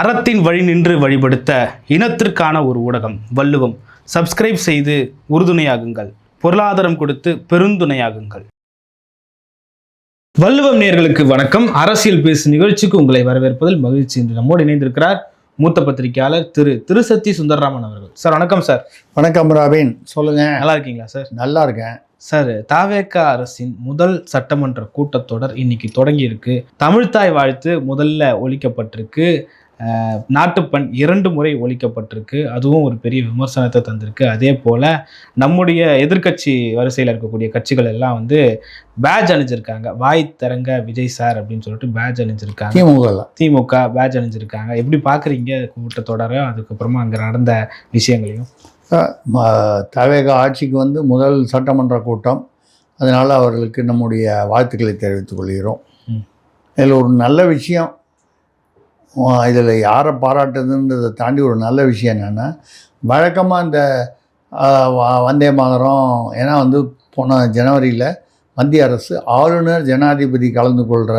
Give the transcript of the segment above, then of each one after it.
அறத்தின் வழி நின்று வழிபடுத்த இனத்திற்கான ஒரு ஊடகம் வள்ளுவம். சப்ஸ்கிரைப் செய்து உறுதுணையாகுங்கள், பொருளாதாரம் கொடுத்து பெருந்துணையாகுங்கள். வள்ளுவம் நேயர்களுக்கு வணக்கம். அரசியல் பேசு நிகழ்ச்சிக்கு உங்களை வரவேற்பதில் மகிழ்ச்சி. என்று நம்மோடு இணைந்திருக்கிறார் மூத்த பத்திரிகையாளர் திருசத்தி சுந்தரராமன் அவர்கள். சார் வணக்கம். சார் வணக்கம் ராபின், சொல்லுங்க. நல்லா இருக்கீங்களா சார்? நல்லா இருக்கேன் சார். தவேக அரசின் முதல் சட்டமன்ற கூட்டத்தொடர் இன்னைக்கு தொடங்கி இருக்கு. தமிழ்த்தாய் வாழ்த்து முதல்ல ஒலிக்கப்பட்டிருக்கு. நாட்டுப்பண் 2 முறை ஒலிக்கப்பட்டிருக்கு. அதுவும் ஒரு பெரிய விமர்சனத்தை தந்திருக்கு. அதே போல் நம்முடைய எதிர்கட்சி வரிசையில் இருக்கக்கூடிய கட்சிகள் எல்லாம் பேட்ஜ் அணிஞ்சிருக்காங்க. வாய் தரங்க விஜய் சார் அப்படின்னு சொல்லிட்டு பேட்ஜ் அணிஞ்சிருக்காங்க. திமுக பேட்ஜ் அணிஞ்சிருக்காங்க. எப்படி பார்க்குறீங்க கூட்டத்தொடரையும் அதுக்கப்புறமா அங்கே நடந்த விஷயங்களையும்? தவேக ஆட்சிக்கு முதல் சட்டமன்ற கூட்டம், அதனால் அவர்களுக்கு நம்முடைய வாழ்த்துக்களை தெரிவித்துக் கொள்கிறோம். இதில் ஒரு நல்ல விஷயம், இதில் யாரை பாராட்டுதுன்றதை தாண்டி ஒரு நல்ல விஷயம் என்னென்னா, வழக்கமாக இந்த வந்தே மாதரம், ஏன்னா போன ஜனவரியில் மத்திய அரசு ஆளுநர் ஜனாதிபதி கலந்து கொள்கிற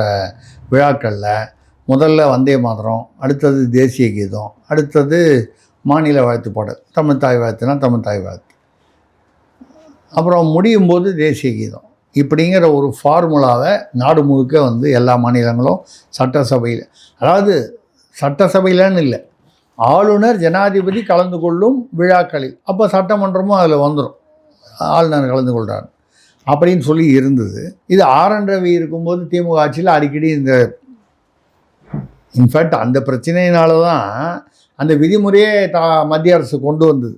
விழாக்களில் முதல்ல வந்தே மாதரம், அடுத்தது தேசிய கீதம், அடுத்தது மாநில வாழ்த்து பாடல், தமிழ்த்தாய் வாழ்த்துனா தமிழ்த்தாய் வாழ்த்து, அப்புறம் முடியும் போது தேசிய கீதம், இப்படிங்கிற ஒரு ஃபார்முலாவை நாடு முழுக்க எல்லா மாநிலங்களும் சட்டசபையில், அதாவது சட்டசபையிலன்னு இல்லை, ஆளுநர் ஜனாதிபதி கலந்து கொள்ளும் விழாக்களில், அப்போ சட்டமன்றமும் அதில் வந்துடும், ஆளுநர் கலந்து கொள்கிறார் அப்படின்னு சொல்லி இருந்தது. இது ஆர்.என். ரவி இருக்கும்போது திமுக ஆட்சியில் அடிக்கடி இன்ஃபேக்ட் அந்த பிரச்சனையினால தான் அந்த விதிமுறையே மத்திய அரசு கொண்டு வந்தது.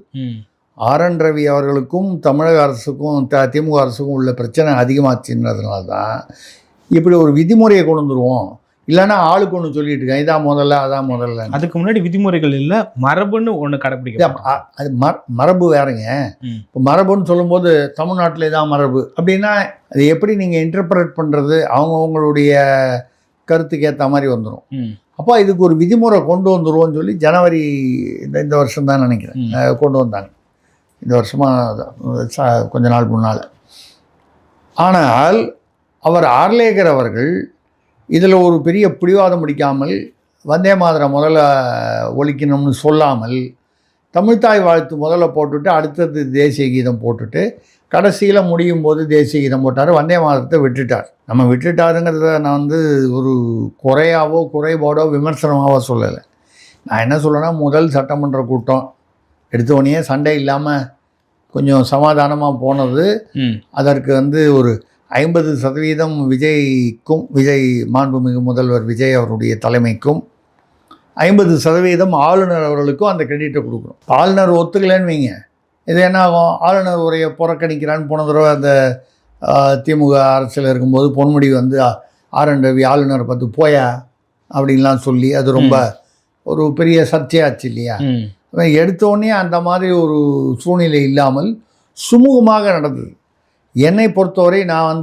ஆர்.என். ரவி அவர்களுக்கும் தமிழக அரசுக்கும் திமுக அரசுக்கும் உள்ள பிரச்சனை அதிகமாச்சுன்றதுனால தான் இப்படி ஒரு விதிமுறையை கொண்டு வந்துடுவோம், இல்லைன்னா ஆளுக்கு ஒன்று சொல்லிட்டு இருக்கேன், இதான் முதல்ல அதான் முதல்ல. அதுக்கு முன்னாடி விதிமுறைகள் இல்லை, மரபுன்னு ஒன்று கடைப்பிடிக்க. அது மரபு வேறங்க. இப்போ மரபுன்னு சொல்லும்போது தமிழ்நாட்டில் இதான் மரபு அப்படின்னா அது எப்படி நீங்கள் இன்டர்பிரேட் பண்ணுறது, அவங்கவுங்களுடைய கருத்துக்கு ஏற்ற மாதிரி வந்துடும். அப்போ இதுக்கு ஒரு விதிமுறை கொண்டு வந்துடுவோம்னு சொல்லி ஜனவரி இந்த வருஷம் தான் நினைக்கிறேன் கொண்டு வந்தாங்க, இந்த வருஷமாக கொஞ்ச நாள் முன்னால். ஆனால் அவர் ஆர்லேகர் அவர்கள் இதில் ஒரு பெரிய பிடிவாதம் பிடிக்காமல், வந்தே மாதரம் முதல்ல ஒலிக்கணும்னு சொல்லாமல், தமிழ்த்தாய் வாழ்த்து முதல்ல போட்டுட்டு அடுத்தது தேசிய கீதம் போட்டுட்டு கடைசியில் முடியும் போது தேசிய கீதம் போட்டார், வந்தே மாதரத்தை விட்டுட்டார். நம்ம விட்டுட்டாருங்கிறத நான் ஒரு குறையாவோ குறைபாடோ விமர்சனமாகவோ சொல்லலை. நான் என்ன சொல்லணும்னா, முதல் சட்டமன்ற கூட்டம் எடுத்தோடனே சண்டை இல்லாமல் கொஞ்சம் சமாதானமாக போனது, அதற்கு ஒரு 50% விஜய்க்கும், விஜய் மாண்புமிகு முதல்வர் விஜய் அவருடைய தலைமைக்கும், 50% ஆளுநர் அவர்களுக்கும் அந்த கிரெடிட்டை கொடுக்குறோம். ஆளுநர் ஒத்துக்கலைன்னு வைங்க, இது என்ன ஆகும், ஆளுநர் உரையை புறக்கணிக்கிறான்னு. போன தடவை அந்த திமுக அரசில் இருக்கும்போது பொன்முடி ஆர்.என். ரவி ஆளுநரை பார்த்து போயா அப்படின்லாம் சொல்லி அது ரொம்ப ஒரு பெரிய சர்ச்சையாச்சு இல்லையா? எடுத்தோடனே அந்த மாதிரி ஒரு சூழ்நிலை இல்லாமல் சுமூகமாக நடந்தது. என்னை பொறுத்தவரை நான்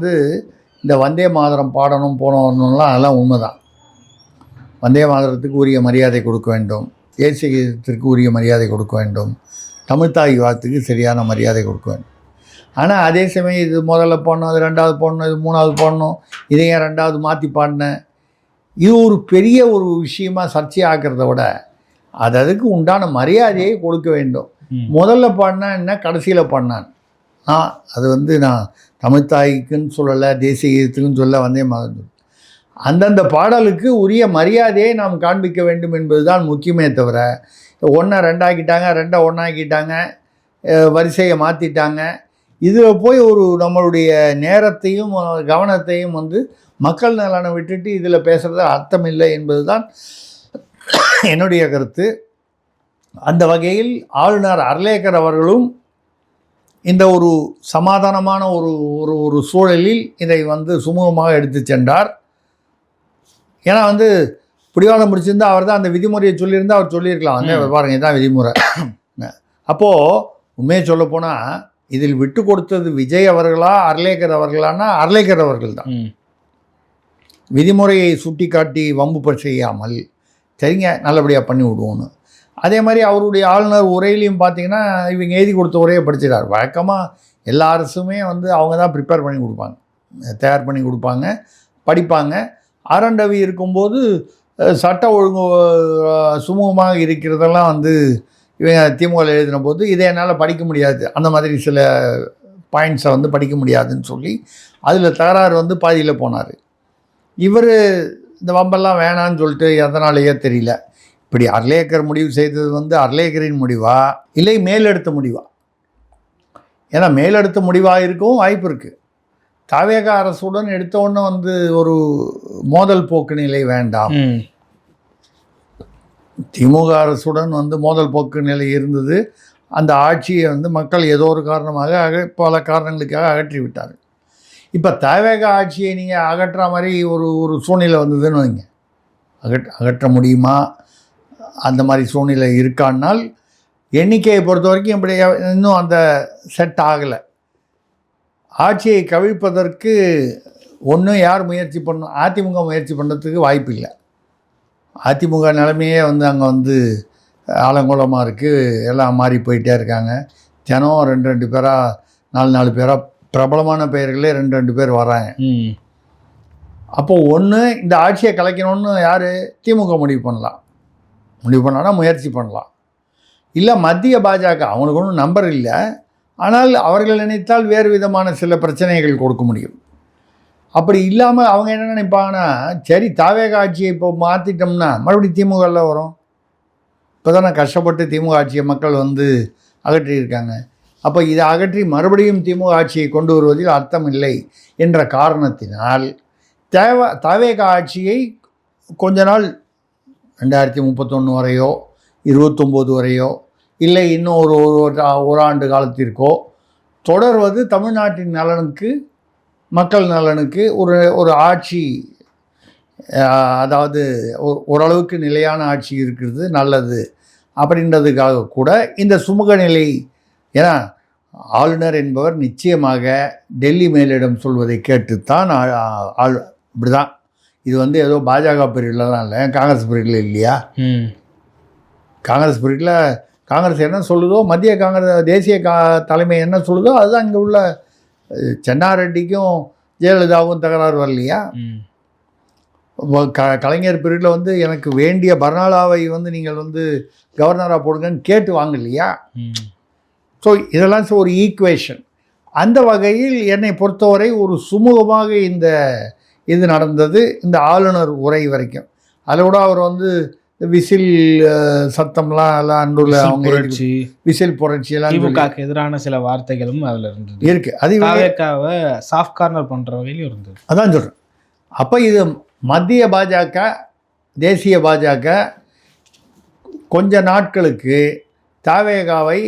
இந்த வந்தே மாதரம் பாடணும் போனோம்லாம் அதெல்லாம் உண்மைதான். வந்தே மாதரத்துக்கு உரிய மரியாதை கொடுக்க வேண்டும், தேசிய கீதத்திற்கு உரிய மரியாதை கொடுக்க வேண்டும், தமிழ்த்தாய் வாழ்த்துக்கு சரியான மரியாதை கொடுக்க வேண்டும். ஆனால் அதே சமயம் இது முதல்ல போடணும், அது 2வது போடணும், இது 3வது போடணும், இதை ஏன் 2வது மாற்றி பாடினேன், இது ஒரு பெரிய ஒரு விஷயமாக சர்ச்சையாக்கிறத விட அதுக்கு உண்டான மரியாதையை கொடுக்க வேண்டும். முதல்ல பாடினா என்ன, கடைசியில் பாடினான், அது நான் தமிழ்த்தாய்க்குன்னு சொல்லலை, தேசிய கீதத்துக்குன்னு சொல்ல, வந்தே மாதிரி அந்தந்த பாடலுக்கு உரிய மரியாதையை நாம் காண்பிக்க வேண்டும் என்பது தான் முக்கியமே தவிர, 1 2 ஆக்கிட்டாங்க, 2 1 ஆக்கிட்டாங்க, வரிசையை மாற்றிட்டாங்க, இதில் போய் நம்மளுடைய நேரத்தையும் கவனத்தையும் மக்கள் நலனை விட்டுட்டு இதில் பேசுகிறது அர்த்தம் இல்லை என்பது தான் என்னுடைய கருத்து. அந்த வகையில் ஆளுநர் அர்லேகர் அவர்களும் இந்த ஒரு சமாதானமான ஒரு சூழலில் இதை சுமூகமாக எடுத்து சென்றார். ஏன்னா பிடிவாதம் பிடிச்சிருந்தா அவர் தான் அந்த விதிமுறையை சொல்லியிருந்தால் அவர் சொல்லியிருக்கலாம், பாருங்கள் இதுதான் விதிமுறை. அப்போது உண்மையை சொல்லப்போனால் இதில் விட்டு கொடுத்தது விஜய் அவர்களா அர்லேகர் அவர்களானா அர்லேகர் அவர்கள் தான். விதிமுறையை சுட்டி காட்டி வம்பு செய்யாமல் சரிங்க நல்லபடியாக பண்ணி விடுவோன்னு. அதே மாதிரி அவருடைய ஆளுநர் உரையிலையும் பார்த்திங்கன்னா இவங்க எழுதி கொடுத்த உரையை படிச்சிடார். வழக்கமாக எல்லா அரசுமே அவங்க தான் ப்ரிப்பேர் பண்ணி கொடுப்பாங்க, தயார் பண்ணி கொடுப்பாங்க, படிப்பாங்க. ஆர்.என். ரவி இருக்கும்போது சட்ட ஒழுங்கு சுமூகமாக இருக்கிறதெல்லாம் வந்து இவங்க திமுக எழுதின போது இதை என்னால் படிக்க முடியாது, அந்த மாதிரி சில பாயிண்ட்ஸை வந்து படிக்க முடியாதுன்னு சொல்லி அதில் தகராறு வந்து பாதியில் போனார். இவர் இந்த வம்பெல்லாம் வேணான்னு சொல்லிட்டு எதனாலேயே தெரியல. இப்படி அர்லேக்கர் முடிவு செய்தது வந்து அர்லேக்கரின் முடிவா இல்லை மேலெடுத்த முடிவா? ஏன்னா மேலெடுத்த முடிவாக இருக்கவும் வாய்ப்பு இருக்குது. தாவேக அரசுடன் எடுத்த உடனே வந்து ஒரு மோதல் போக்கு நிலை வேண்டாம். திமுக அரசுடன் வந்து மோதல் போக்கு நிலை இருந்தது. அந்த ஆட்சியை வந்து மக்கள் ஏதோ ஒரு காரணமாக பல காரணங்களுக்காக அகற்றி விட்டார்கள். இப்போ தாவேக ஆட்சியை நீங்கள் அகற்றுற மாதிரி ஒரு சூழ்நிலை வந்ததுன்னு வைங்க, அகற்ற முடியுமா? அந்த மாதிரி சூழ்நிலை இருக்கான்னால் எண்ணிக்கையை பொறுத்த வரைக்கும் இப்படி இன்னும் அந்த செட் ஆகலை. ஆட்சியை கவிழ்ப்பதற்கு ஒன்றும் யார் முயற்சி பண்ணணும்? அதிமுக முயற்சி பண்ணுறதுக்கு வாய்ப்பு இல்லை. அதிமுக நிலைமையே வந்து அங்கே வந்து ஆலங்கோலமாக இருக்குது, எல்லாம் மாறி போயிட்டே இருக்காங்க. தினம் 2 பேராக 4 பேராக பிரபலமான பெயர்களே 2 பேர் வராங்க. அப்போது ஒன்று இந்த ஆட்சியை கலைக்கணும்னு யார்? திமுக முடிவு பண்ணலாம்னா முயற்சி பண்ணலாம். இல்லை மத்திய பாஜக, அவங்களுக்கு ஒன்றும் நம்பர் இல்லை, ஆனால் அவர்கள் நினைத்தால் வேறு விதமான சில பிரச்சனைகள் கொடுக்க முடியும். அப்படி இல்லாமல் அவங்க என்ன நினைப்பாங்கன்னா, சரி தாவேக ஆட்சியை இப்போ மாற்றிட்டோம்னா மறுபடியும் திமுகவில் வரும். இப்போ தானே கஷ்டப்பட்டு திமுக ஆட்சியை மக்கள் வந்து அகற்றியிருக்காங்க. அப்போ இதை அகற்றி மறுபடியும் திமுக ஆட்சியை கொண்டு வருவதில் அர்த்தம் இல்லை என்ற காரணத்தினால் தாவேக ஆட்சியை கொஞ்ச நாள் 2031 வரையோ 29 வரையோ இல்லை இன்னும் ஒரு ஆண்டு காலத்திற்கோ தொடர்வது தமிழ்நாட்டின் நலனுக்கு, மக்கள் நலனுக்கு ஒரு ஆட்சி, அதாவது ஓரளவுக்கு நிலையான ஆட்சி இருக்கிறது நல்லது அப்படின்றதுக்காக கூட இந்த சுமூக நிலை. ஏன்னா ஆளுநர் என்பவர் நிச்சயமாக டெல்லி மேலிடம் சொல்வதை கேட்டுத்தான் இப்படி தான். இது வந்து ஏதோ பாஜக பீரியட்லலாம் இல்லை, காங்கிரஸ் பீரியடில் இல்லையா? காங்கிரஸ் பீரியடில் காங்கிரஸ் என்ன சொல்லுதோ, மத்திய காங்கிரஸ் தேசிய தலைமை என்ன சொல்லுதோ அதுதான் இங்கே உள்ள சென்னாரெட்டிக்கும் ஜெயலலிதாவுக்கும் தகராறு வரலையா? கலைஞர் பீரியடில் வந்து எனக்கு வேண்டிய பர்னாலாவை வந்து நீங்கள் வந்து கவர்னராக போடுங்கன்னு கேட்டு வாங்கலையா? ஸோ இதெல்லாம் ஒரு ஈக்குவேஷன். அந்த வகையில் என்னை பொறுத்தவரை ஒரு சுமூகமாக இது நடந்தது, இந்த ஆளுநர் உரை வரைக்கும். அதில் கூட அவர் வந்து விசில் சத்தம்லாம் எல்லாம் அன்றுள்ள அவங்க விசில் புரட்சி எல்லாம் திமுகவுக்கு எதிரான சில வார்த்தைகளும் அதில் இருந்தது இருக்குது. அது சாஃப்ட் கார்னர் பண்ணுற வகையிலும் இருந்தது. அதான் சொல்கிறேன். அப்போ இது மத்திய பாஜக தேசிய பாஜக கொஞ்ச நாட்களுக்கு தாவேகாவை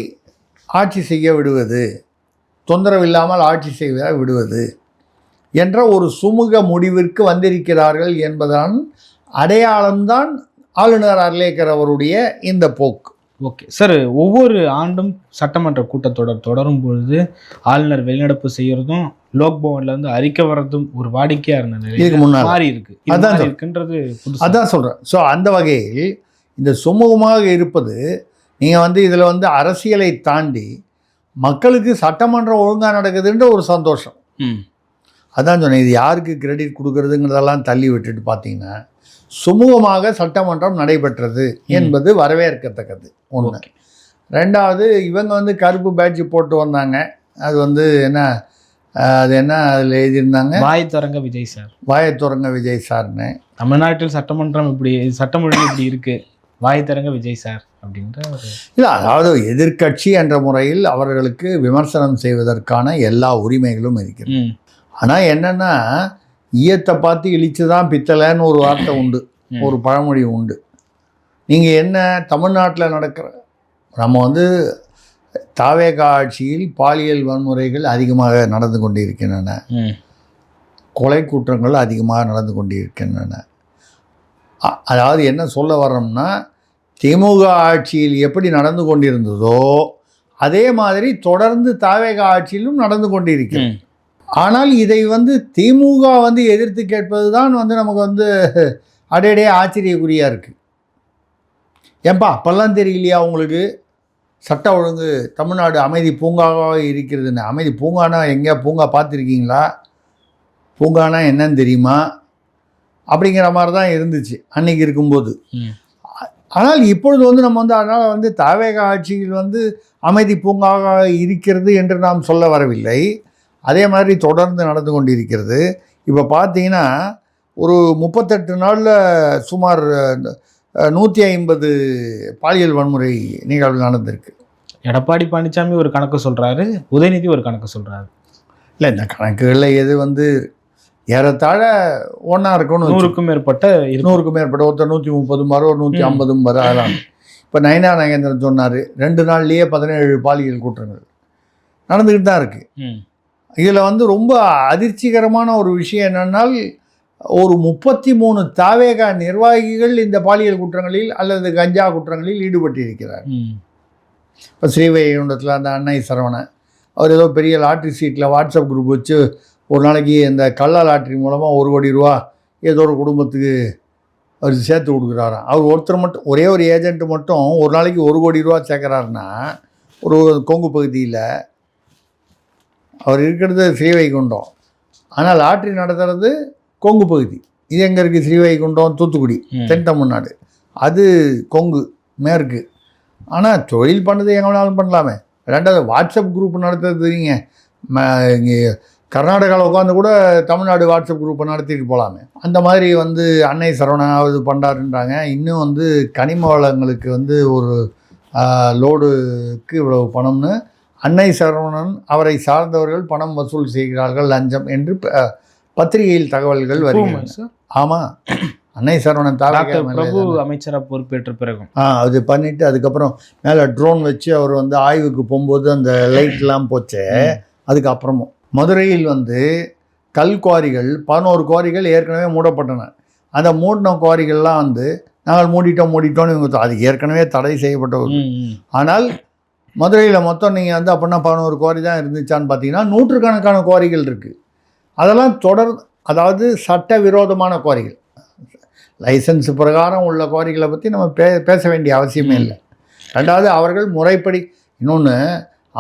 ஆட்சி செய்ய விடுவது, தொந்தரவு இல்லாமல் ஆட்சி செய்ய விடுவது என்ற ஒரு சுமூக முடிவிற்கு வந்திருக்கிறார்கள் என்பதன் அடையாளம்தான் ஆளுநர் அர்லேக்கர் அவருடைய இந்த போக்கு. ஓகே சார், ஒவ்வொரு ஆண்டும் சட்டமன்ற கூட்டத்தொடர் தொடரும் பொழுது ஆளுநர் வெளிநடப்பு செய்யறதும் லோக்பவன்லேருந்து அறிக்கை வர்றதும் ஒரு வாடிக்கையாக இருந்த நிலைக்கு முன்னாடி மாறி இருக்கு. அதான் இருக்குன்றது அதான் சொல்கிறேன். ஸோ அந்த வகையில் இந்த சுமூகமாக இருப்பது, நீங்கள் வந்து இதில் வந்து அரசியலை தாண்டி மக்களுக்கு சட்டமன்றம் ஒழுங்காக நடக்குதுன்ற ஒரு சந்தோஷம். அதான் சொன்னேன். இது யாருக்கு கிரெடிட் கொடுக்கறதுங்கிறதெல்லாம் தள்ளி விட்டுட்டு பார்த்தீங்கன்னா சுமூகமாக சட்டமன்றம் நடைபெற்றது என்பது வரவேற்கத்தக்கது ஒன்று. ரெண்டாவது, இவங்க வந்து கருப்பு பேட்ஜ் போட்டு வந்தாங்க. அது வந்து என்ன அதில் எழுதியிருந்தாங்க, வாய் திறங்க விஜய் சார், வாயை திறங்க விஜய் சார்னு. தமிழ்நாட்டில் சட்டமன்றம் இப்படி சட்டம் ஒழுங்கு இப்படி இருக்கு, வாய் திறங்க விஜய் சார் அப்படின்ற இல்லை. அதாவது எதிர்கட்சி என்ற முறையில் அவர்களுக்கு விமர்சனம் செய்வதற்கான எல்லா உரிமைகளும் இருக்கிறது. ஆனால் என்னென்னா, ஈயத்தை பார்த்து இழிச்சு தான் பித்தளைன்னு ஒரு வார்த்தை உண்டு, ஒரு பழமொழி உண்டு. நீங்கள் என்ன தமிழ்நாட்டில் நடக்கிற, நம்ம வந்து தாவேக ஆட்சியில் பாலியல் வன்முறைகள் அதிகமாக நடந்து கொண்டிருக்கின்றன, கொலை குற்றங்கள் அதிகமாக நடந்து கொண்டிருக்கின்றன. அதாவது என்ன சொல்ல வர்றோம்னா, திமுக ஆட்சியில் எப்படி நடந்து கொண்டிருந்ததோ அதே மாதிரி தொடர்ந்து தாவேக ஆட்சியிலும் நடந்து கொண்டிருக்கிறது. ஆனால் இதை வந்து திமுக வந்து எதிர்த்து கேட்பது தான் வந்து நமக்கு வந்து அடையடைய ஆச்சரியக்குறியாக இருக்குது. ஏன்பா அப்போல்லாம் தெரியலையா உங்களுக்கு சட்ட ஒழுங்கு தமிழ்நாடு அமைதி பூங்காவாக இருக்கிறதுன்னு? அமைதி பூங்கானா எங்கேயா பூங்கா பார்த்துருக்கீங்களா? பூங்கானா என்னன்னு தெரியுமா? அப்படிங்கிற மாதிரி தான் இருந்துச்சு அன்னைக்கு இருக்கும்போது. ஆனால் இப்பொழுது வந்து நம்ம வந்து அதனால் வந்து தாவேக ஆட்சியில் வந்து அமைதி பூங்காக இருக்கிறது என்று நாம் சொல்ல வரவில்லை. அதே மாதிரி தொடர்ந்து நடந்து கொண்டிருக்கிறது. இப்போ பார்த்தீங்கன்னா ஒரு 38 நாளில் சுமார் 150 பாலியல் வன்முறை நிகழ்வு நடந்திருக்கு. எடப்பாடி பழனிசாமி ஒரு கணக்கு சொல்கிறாரு, உதயநிதி ஒரு கணக்கு சொல்கிறாரு. இல்லை, இந்த கணக்குகளில் எது வந்து ஏறத்தாழ ஒன்றா இருக்கணும். 100க்கும் மேற்பட்ட ஒருத்தர் 130 மாறு, ஒரு 150 மாறு அதெல்லாம். இப்போ நயனா நாகேந்திரன் சொன்னார் 2 நாள்லேயே 17 பாலியல் குற்றங்கள் நடந்துக்கிட்டு தான் இருக்குது. இதில் வந்து ரொம்ப அதிர்ச்சிகரமான ஒரு விஷயம் என்னென்னால், ஒரு 33 தாவேகா நிர்வாகிகள் இந்த பாலியல் குற்றங்களில் அல்லது கஞ்சா குற்றங்களில் ஈடுபட்டிருக்கிறார். இப்போ ஸ்ரீவைகுண்டத்தில் அந்த அன்னை சரவணன் அவர் ஏதோ பெரிய லாட்ரி சீட்டில் வாட்ஸ்அப் குரூப் வச்சு ஒரு நாளைக்கு இந்த கள்ள லாட்ரி மூலமாக 1 கோடி ரூபா ஏதோ ஒரு குடும்பத்துக்கு அவர் சேர்த்து கொடுக்குறாராம். அவர் ஒருத்தர் மட்டும், ஒரே ஒரு ஏஜென்ட் மட்டும் ஒரு நாளைக்கு 1 கோடி ரூபா சேர்க்குறாருன்னா, ஒரு கொங்கு பகுதியில் அவர் இருக்கிறது ஸ்ரீவைகுண்டம், ஆனால் லாட்ரி நடத்துறது கொங்கு பகுதி. இது எங்கே இருக்குது? ஸ்ரீவைகுண்டம், தூத்துக்குடி, தென் தமிழ்நாடு, அது கொங்கு மேற்கு. ஆனால் தொழில் பண்ணது எங்கே வேணாலும் பண்ணலாமே. ரெண்டாவது வாட்ஸ்அப் குரூப் நடத்துறது இங்கே கர்நாடகாவில் உட்காந்து கூட தமிழ்நாடு வாட்ஸ்அப் குரூப்பை நடத்திட்டு போகலாமே. அந்த மாதிரி வந்து அன்னை சரவணாவது பண்ணுறாருன்றாங்க. இன்னும் வந்து கனிம வளங்களுக்கு வந்து ஒரு லோடுக்கு இவ்வளவு பணம்னு அன்னை சரவணன் அவரை சார்ந்தவர்கள் பணம் வசூல் செய்கிறார்கள் லஞ்சம் என்று பத்திரிகையில் தகவல்கள் வருகின்றன. ஆமாம், அன்னை சரவணன் பிரபு அமைச்சராக பொறுப்பேற்ற பிறகு அது பண்ணிவிட்டு அதுக்கப்புறம் மேலே ட்ரோன் வச்சு அவர் வந்து ஆய்வுக்கு போகும்போது அந்த லைட்லாம் போச்சே. அதுக்கப்புறமும் மதுரையில் வந்து கல் குவாரிகள் 11 குவாரிகள் ஏற்கனவே மூடப்பட்டன. அந்த மூடின குவாரிகள்லாம் வந்து நாங்கள் மூடிட்டோம்னு இவங்க அது ஏற்கனவே தடை செய்யப்பட்ட. ஆனால் மதுரையில் மொத்தம் நீங்கள் வந்து அப்படின்னா 11 குவாரி தான் இருந்துச்சான்னு பார்த்தீங்கன்னா 100கணக்கான குவாரிகள் இருக்குது. அதெல்லாம் அதாவது சட்டவிரோதமான குவாரிகள். லைசன்ஸ் பிரகாரம் உள்ள குவாரிகளை பற்றி நம்ம பேச வேண்டிய அவசியமே இல்லை. ரெண்டாவது அவர்கள் முறைப்படி, இன்னொன்று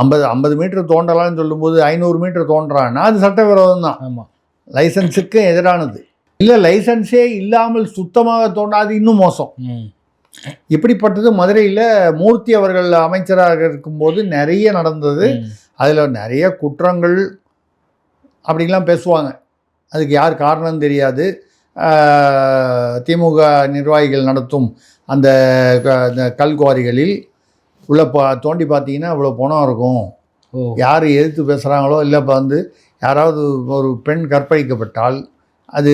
50 மீட்டர் தோண்டலாம்னு சொல்லும்போது 500 மீட்டர் தோன்றான்னா அது சட்டவிரோதம் தான். ஆமாம், லைசன்ஸுக்கு எதிரானது. இல்லை, லைசன்ஸே இல்லாமல் சுத்தமாக தோண்டாது இன்னும் மோசம். இப்படிப்பட்டது மதுரையில் மூர்த்தி அவர்கள் அமைச்சராக இருக்கும்போது நிறைய நடந்தது. அதில் நிறைய குற்றங்கள் அப்படிலாம் பேசுவாங்க. அதுக்கு யார் காரணம் தெரியாது. திமுக நிர்வாகிகள் நடத்தும் அந்த கல்குவாரிகளில் உள்ள தோண்டி பார்த்தீங்கன்னா இவ்வளோ பணம் இருக்கும். யார் எதிர்த்து பேசுகிறாங்களோ இல்லை இப்போ வந்து யாராவது ஒரு பெண் கற்பழிக்கப்பட்டால் அது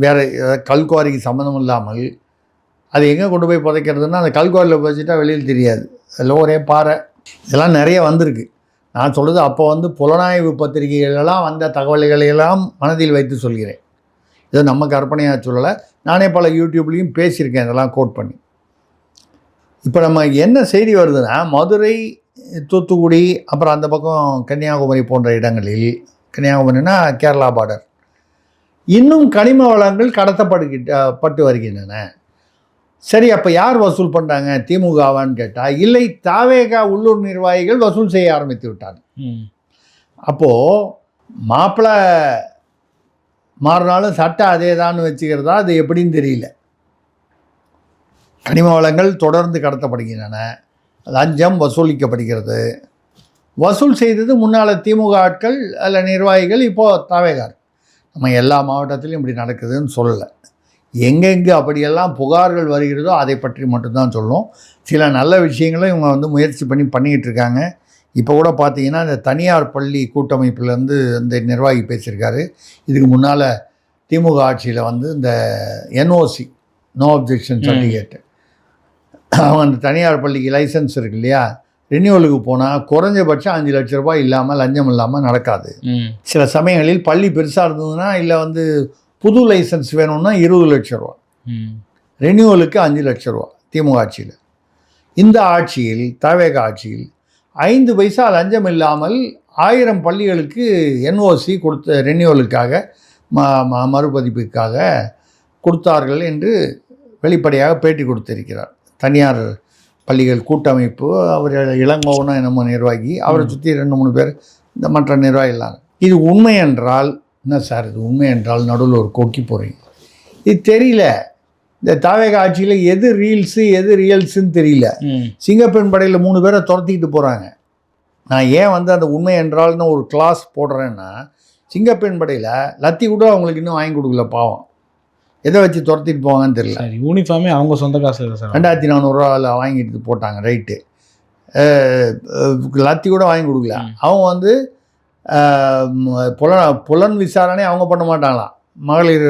வேறு கல்குவாரிக்கு சம்மந்தம் இல்லாமல் அது எங்கே கொண்டு போய் புதைக்கிறதுனா அந்த கல்குவாரியில் புதைச்சிட்டா வெளியில் தெரியாது. அதில் ஒரே பாறை இதெல்லாம் நிறைய வந்திருக்கு. நான் சொல்கிறது அப்போ வந்து புலனாய்வு பத்திரிகைகளெல்லாம் வந்த தகவல்களையெல்லாம் மனதில் வைத்து சொல்கிறேன். இதை நம்ம கற்பனையாக சொல்லலை. நானே பல யூடியூப்லேயும் பேசியிருக்கேன் இதெல்லாம் கோட் பண்ணி. இப்போ நம்ம என்ன செய்தி வருதுன்னா, மதுரை, தூத்துக்குடி, அப்புறம் அந்த பக்கம் கன்னியாகுமரி போன்ற இடங்களில், கன்னியாகுமரினா கேரளா பார்டர், இன்னும் கனிம வளங்கள் கடத்தப்பட்டு வருகின்றன. சரி, அப்போ யார் வசூல் பண்ணுறாங்க? திமுகவான்னு கேட்டால் இல்லை, தாவேகா உள்ளூர் நிர்வாகிகள் வசூல் செய்ய ஆரம்பித்து விட்டாங்க. அப்போது மாப்பிள்ளை மாறினாலும் சட்டம் அதே தான் வச்சுக்கிறதா அது எப்படின்னு தெரியல. கனிம வளங்கள் தொடர்ந்து கடத்தப்படுகின்றன, லஞ்சம் வசூலிக்கப்படுகிறது. வசூல் செய்தது முன்னால் திமுக ஆட்கள் அல்ல நிர்வாகிகள், இப்போது தாவேகார். நம்ம எல்லா மாவட்டத்திலையும் இப்படி நடக்குதுன்னு சொல்லலை. எங்கெங்கே அப்படியெல்லாம் புகார்கள் வருகிறதோ அதை பற்றி மட்டும்தான் சொல்லணும். சில நல்ல விஷயங்களும் இவங்க வந்து முயற்சி பண்ணிக்கிட்டு இருக்காங்க. இப்போ கூட பார்த்தீங்கன்னா இந்த தனியார் பள்ளி கூட்டமைப்புலேருந்து இந்த நிர்வாகி பேசியிருக்காரு. இதுக்கு முன்னால் திமுக ஆட்சியில் வந்து இந்த என்ஓசி, நோ அப்ஜெக்ஷன் சர்டிஃபிகேட்டு, அவங்க அந்த தனியார் பள்ளிக்கு லைசன்ஸ் இருக்கு இல்லையா, ரினியூவலுக்கு போனால் குறைஞ்சபட்சம் 5 லட்ச ரூபாய் இல்லாமல் லஞ்சம் இல்லாமல் நடக்காது. சில சமயங்களில் பள்ளி பெருசாக இருந்ததுன்னா இல்லை வந்து புது லைசன்ஸ் வேணும்னா 20 லட்ச ரூபா, ரினியூவலுக்கு 5 லட்ச ரூபா திமுக ஆட்சியில். இந்த ஆட்சியில், தாவேகா ஆட்சியில் 5 பைசா லஞ்சம் இல்லாமல் 1000 பள்ளிகளுக்கு என்ஓசி கொடுத்த ரினியூவலுக்காக மறுபதிப்புக்காக கொடுத்தார்கள் என்று வெளிப்படையாக பேட்டி கொடுத்திருக்கிறார். தனியார் பள்ளிகள் கூட்டமைப்பு, அவர் இளங்கோவனும் என்னமோ நிர்வாகி, அவரை சுற்றி 2-3 பேர் இந்த மற்ற நிர்வாகிகளாங்க. இது உண்மை என்றால் என்ன சார்? இது உண்மை என்றால் நடுவில் ஒரு கொக்கி போகிறீங்க. இது தெரியல. இந்த தாவேக ஆட்சியில் எது ரீல்ஸு எது ரியல்ஸுன்னு தெரியல. சிங்கப்பெண் படையில் 3 பேரை துரத்திக்கிட்டு போகிறாங்க. நான் ஏன் வந்து அந்த உண்மை என்றால்னு ஒரு கிளாஸ் போடுறேன்னா, சிங்கப்பெண் படையில் லத்தி கூட அவங்களுக்கு இன்னும் வாங்கி கொடுக்கல பாவம். எதை வச்சு துரத்திட்டு போவாங்கன்னு தெரியல. யூனிஃபார்மே அவங்க சொந்த காசு இல்லை சார். 2400 வாங்கிட்டு போட்டாங்க, ரைட்டு. லத்தி கூட வாங்கி கொடுக்கல. அவங்க வந்து புலன் விசாரணை அவங்க பண்ண மாட்டாங்களாம், மகளிர்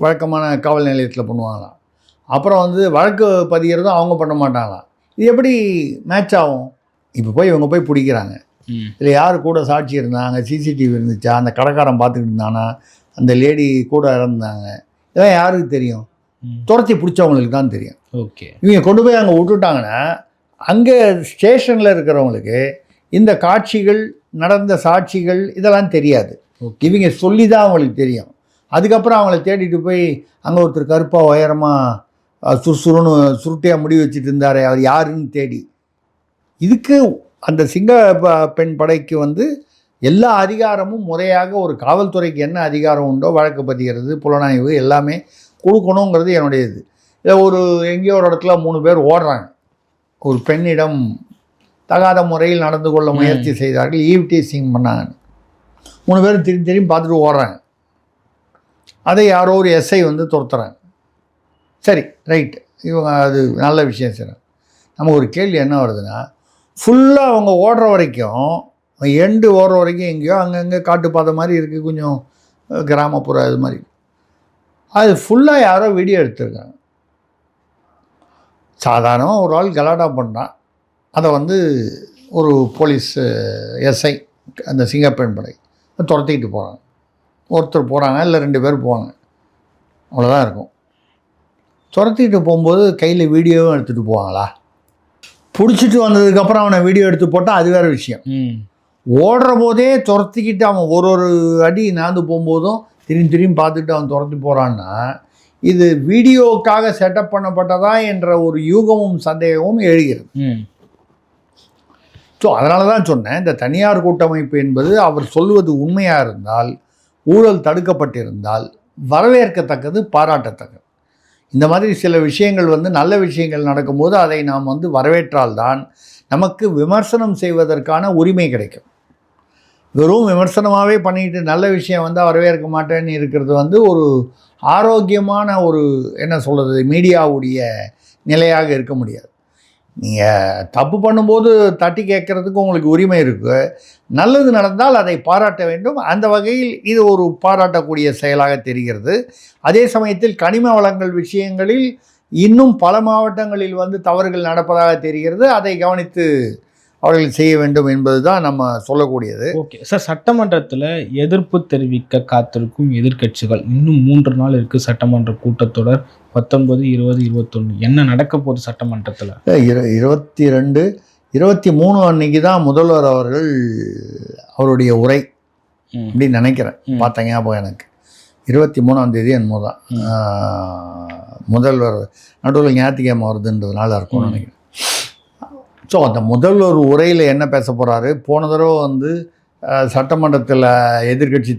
வழக்கமான காவல் நிலையத்தில் பண்ணுவாங்களாம். அப்புறம் வந்து வழக்கு பதிகிறதும் அவங்க பண்ண மாட்டாங்களாம். இது எப்படி மேட்ச் ஆகும்? இப்போ போய் இவங்க போய் பிடிக்கிறாங்க. இல்லை யார் கூட சாட்சி இருந்தாங்க, சிசிடிவி இருந்துச்சா, அந்த கடைக்காரன் பார்த்துக்கிட்டு இருந்தானா, அந்த லேடி கூட இறந்தாங்க, இதெல்லாம் யாருக்கு தெரியும்? துரத்தி பிடிச்சவங்களுக்கு தான் தெரியும். ஓகே, இவங்க கொண்டு போய் அங்கே விட்டுட்டாங்கன்னா அங்கே ஸ்டேஷனில் இருக்கிறவங்களுக்கு இந்த காட்சிகள், நடந்த சாட்சிகள் இதெல்லாம் தெரியாது. இவங்க சொல்லி தான் அவங்களுக்கு தெரியும். அதுக்கப்புறம் அவங்கள தேடிட்டு போய் அங்கே ஒருத்தர் கருப்பாக உயரமாக சுறுசுறுன்னு சுருட்டையாக முடி வச்சுட்டு இருந்தார், அவர் யாருன்னு தேடி, இதுக்கு அந்த பெண் படைக்கு வந்து எல்லா அதிகாரமும் முறையாக ஒரு காவல்துறைக்கு என்ன அதிகாரம் உண்டோ, வழக்கு பதிகிறது, புலனாய்வு எல்லாமே கொடுக்கணுங்கிறது என்னுடைய இது. இல்லை ஒரு எங்கேயோ ஒரு இடத்துல 3 பேர் ஓடுறாங்க, ஒரு பெண்ணிடம் தகாத முறையில் நடந்து கொள்ள முயற்சி செய்தார்கள், ஈவ்டீசிங் பண்ணாங்க. 3 பேர் திரும்பி பார்த்துட்டு ஓடுறாங்க. அதை யாரோ ஒரு எஸ்ஐ வந்து துரத்துறாங்க. சரி, ரைட்டு, இவங்க அது நல்ல விஷயம் செய்கிறாங்க. நமக்கு ஒரு கேள்வி என்ன வருதுன்னா, ஃபுல்லாக அவங்க ஓடுற வரைக்கும், எண்டு ஓடுற வரைக்கும் எங்கேயோ அங்கங்கே காட்டு பாதை மாதிரி இருக்குது, கொஞ்சம் கிராமப்புற இது மாதிரி, அது ஃபுல்லாக யாரோ வீடியோ எடுத்துருக்காங்க. சாதாரணமாக ஒரு ஆள் கலாட்டா பண்ணுறான், அதை வந்து ஒரு போலீஸ் எஸ்ஐ அந்த சிங்கப்பெண் படை துரத்திக்கிட்டு போகிறாங்க. ஒருத்தர் போகிறாங்க, இல்லை 2 பேர் போவாங்க, அவ்வளோதான் இருக்கும். துரத்திக்கிட்டு போகும்போது கையில் வீடியோவும் எடுத்துகிட்டு போவாங்களா? பிடிச்சிட்டு வந்ததுக்கப்புறம் அவனை வீடியோ எடுத்து போட்டால் அது வேறு விஷயம். ஓடுற போதே துரத்திக்கிட்டு அவன் ஒரு அடி நாந்து போகும்போதும் திரும்பி பார்த்துட்டு அவன் துரத்தி போகிறான்னா, இது வீடியோவுக்காக செட்டப் பண்ணப்பட்டதா என்ற ஒரு யூகமும் சந்தேகமும் எழுகிறது. ஸோ அதனால தான் சொன்னேன், இந்த தனியார் கூட்டமைப்பு என்பது அவர் சொல்வது உண்மையாக இருந்தால், ஊழல் தடுக்கப்பட்டிருந்தால் வரவேற்கத்தக்கது, பாராட்டத்தக்கது. இந்த மாதிரி சில விஷயங்கள் வந்து நல்ல விஷயங்கள் நடக்கும்போது அதை நாம் வந்து வரவேற்றால்தான் நமக்கு விமர்சனம் செய்வதற்கான உரிமை கிடைக்கும். வெறும் விமர்சனமாகவே பண்ணிட்டு நல்ல விஷயம் வந்தால் வரவேற்க மாட்டேன்னு இருக்கிறது வந்து ஒரு ஆரோக்கியமான ஒரு என்ன சொல்கிறது மீடியாவுடைய நிலையாக இருக்க முடியாது. நீங்கள் தப்பு பண்ணும்போது தட்டி கேட்குறதுக்கு உங்களுக்கு உரிமை இருக்குது, நல்லது நடந்தால் அதை பாராட்ட வேண்டும். அந்த வகையில் இது ஒரு பாராட்டக்கூடிய செயலாக தெரிகிறது. அதே சமயத்தில் கனிம வளங்கள் விஷயங்களில் இன்னும் பல மாவட்டங்களில் வந்து தவறுகள் நடப்பதாக தெரிகிறது. அதை கவனித்து அவர்கள் செய்ய வேண்டும் என்பது தான் நம்ம சொல்லக்கூடியது. ஓகே சார், சட்டமன்றத்தில் எதிர்ப்பு தெரிவிக்க காத்திருக்கும் எதிர்க்கட்சிகள் இன்னும் 3 நாள் இருக்குது. சட்டமன்ற கூட்டத்தொடர் 19, 20, 21 என்ன நடக்க போகுது சட்டமன்றத்தில்? 22, 23 அன்னைக்கு தான் முதல்வர் அவர்கள் அவருடைய உரை அப்படின்னு நினைக்கிறேன், பார்த்தேன் ஞாபகம் எனக்கு. 23ஆம் தேதி என்னமோ தான் முதல்வர், நடுவில் ஞாயிற்றுக்கிழமை வருதுன்றதுனால இருக்கும்னு நினைக்கிறேன். ஸோ அந்த முதல்வர் உரையில் என்ன பேச போகிறாரு? போன தடவை வந்து சட்டமன்றத்தில் எதிர்க்கட்சி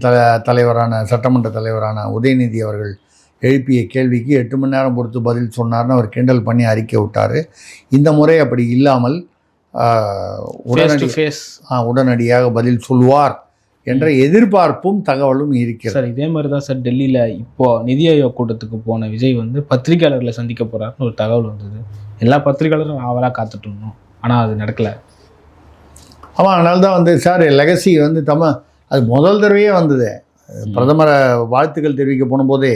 சட்டமன்ற தலைவரான உதயநிதி அவர்கள் எழுப்பிய கேள்விக்கு 8 மணி நேரம் பொறுத்து பதில் சொன்னார்னு அவர் கிண்டல் பண்ணி அறிக்கை விட்டார். இந்த முறை அப்படி இல்லாமல் உடனடியாக பதில் சொல்வார் என்ற எதிர்பார்ப்பும் தகவலும் இருக்கிறது. சார் இதே மாதிரி தான் சார் டெல்லியில் இப்போது நிதி ஆயோக் கூட்டத்துக்கு போன விஜய் வந்து பத்திரிகையாளர்களை சந்திக்க போகிறாருன்னு ஒரு தகவல் வந்தது. எல்லா பத்திரிகையாளரும் ஆவலாக காத்துட்டு இருந்தோம், ஆனால் அது நடக்கலை. ஆமாம், அதனால தான் வந்து சார் லெகசி வந்து அது முதல் தடவையே வந்தது. பிரதமரை வாழ்த்துக்கள் தெரிவிக்க போனபோதே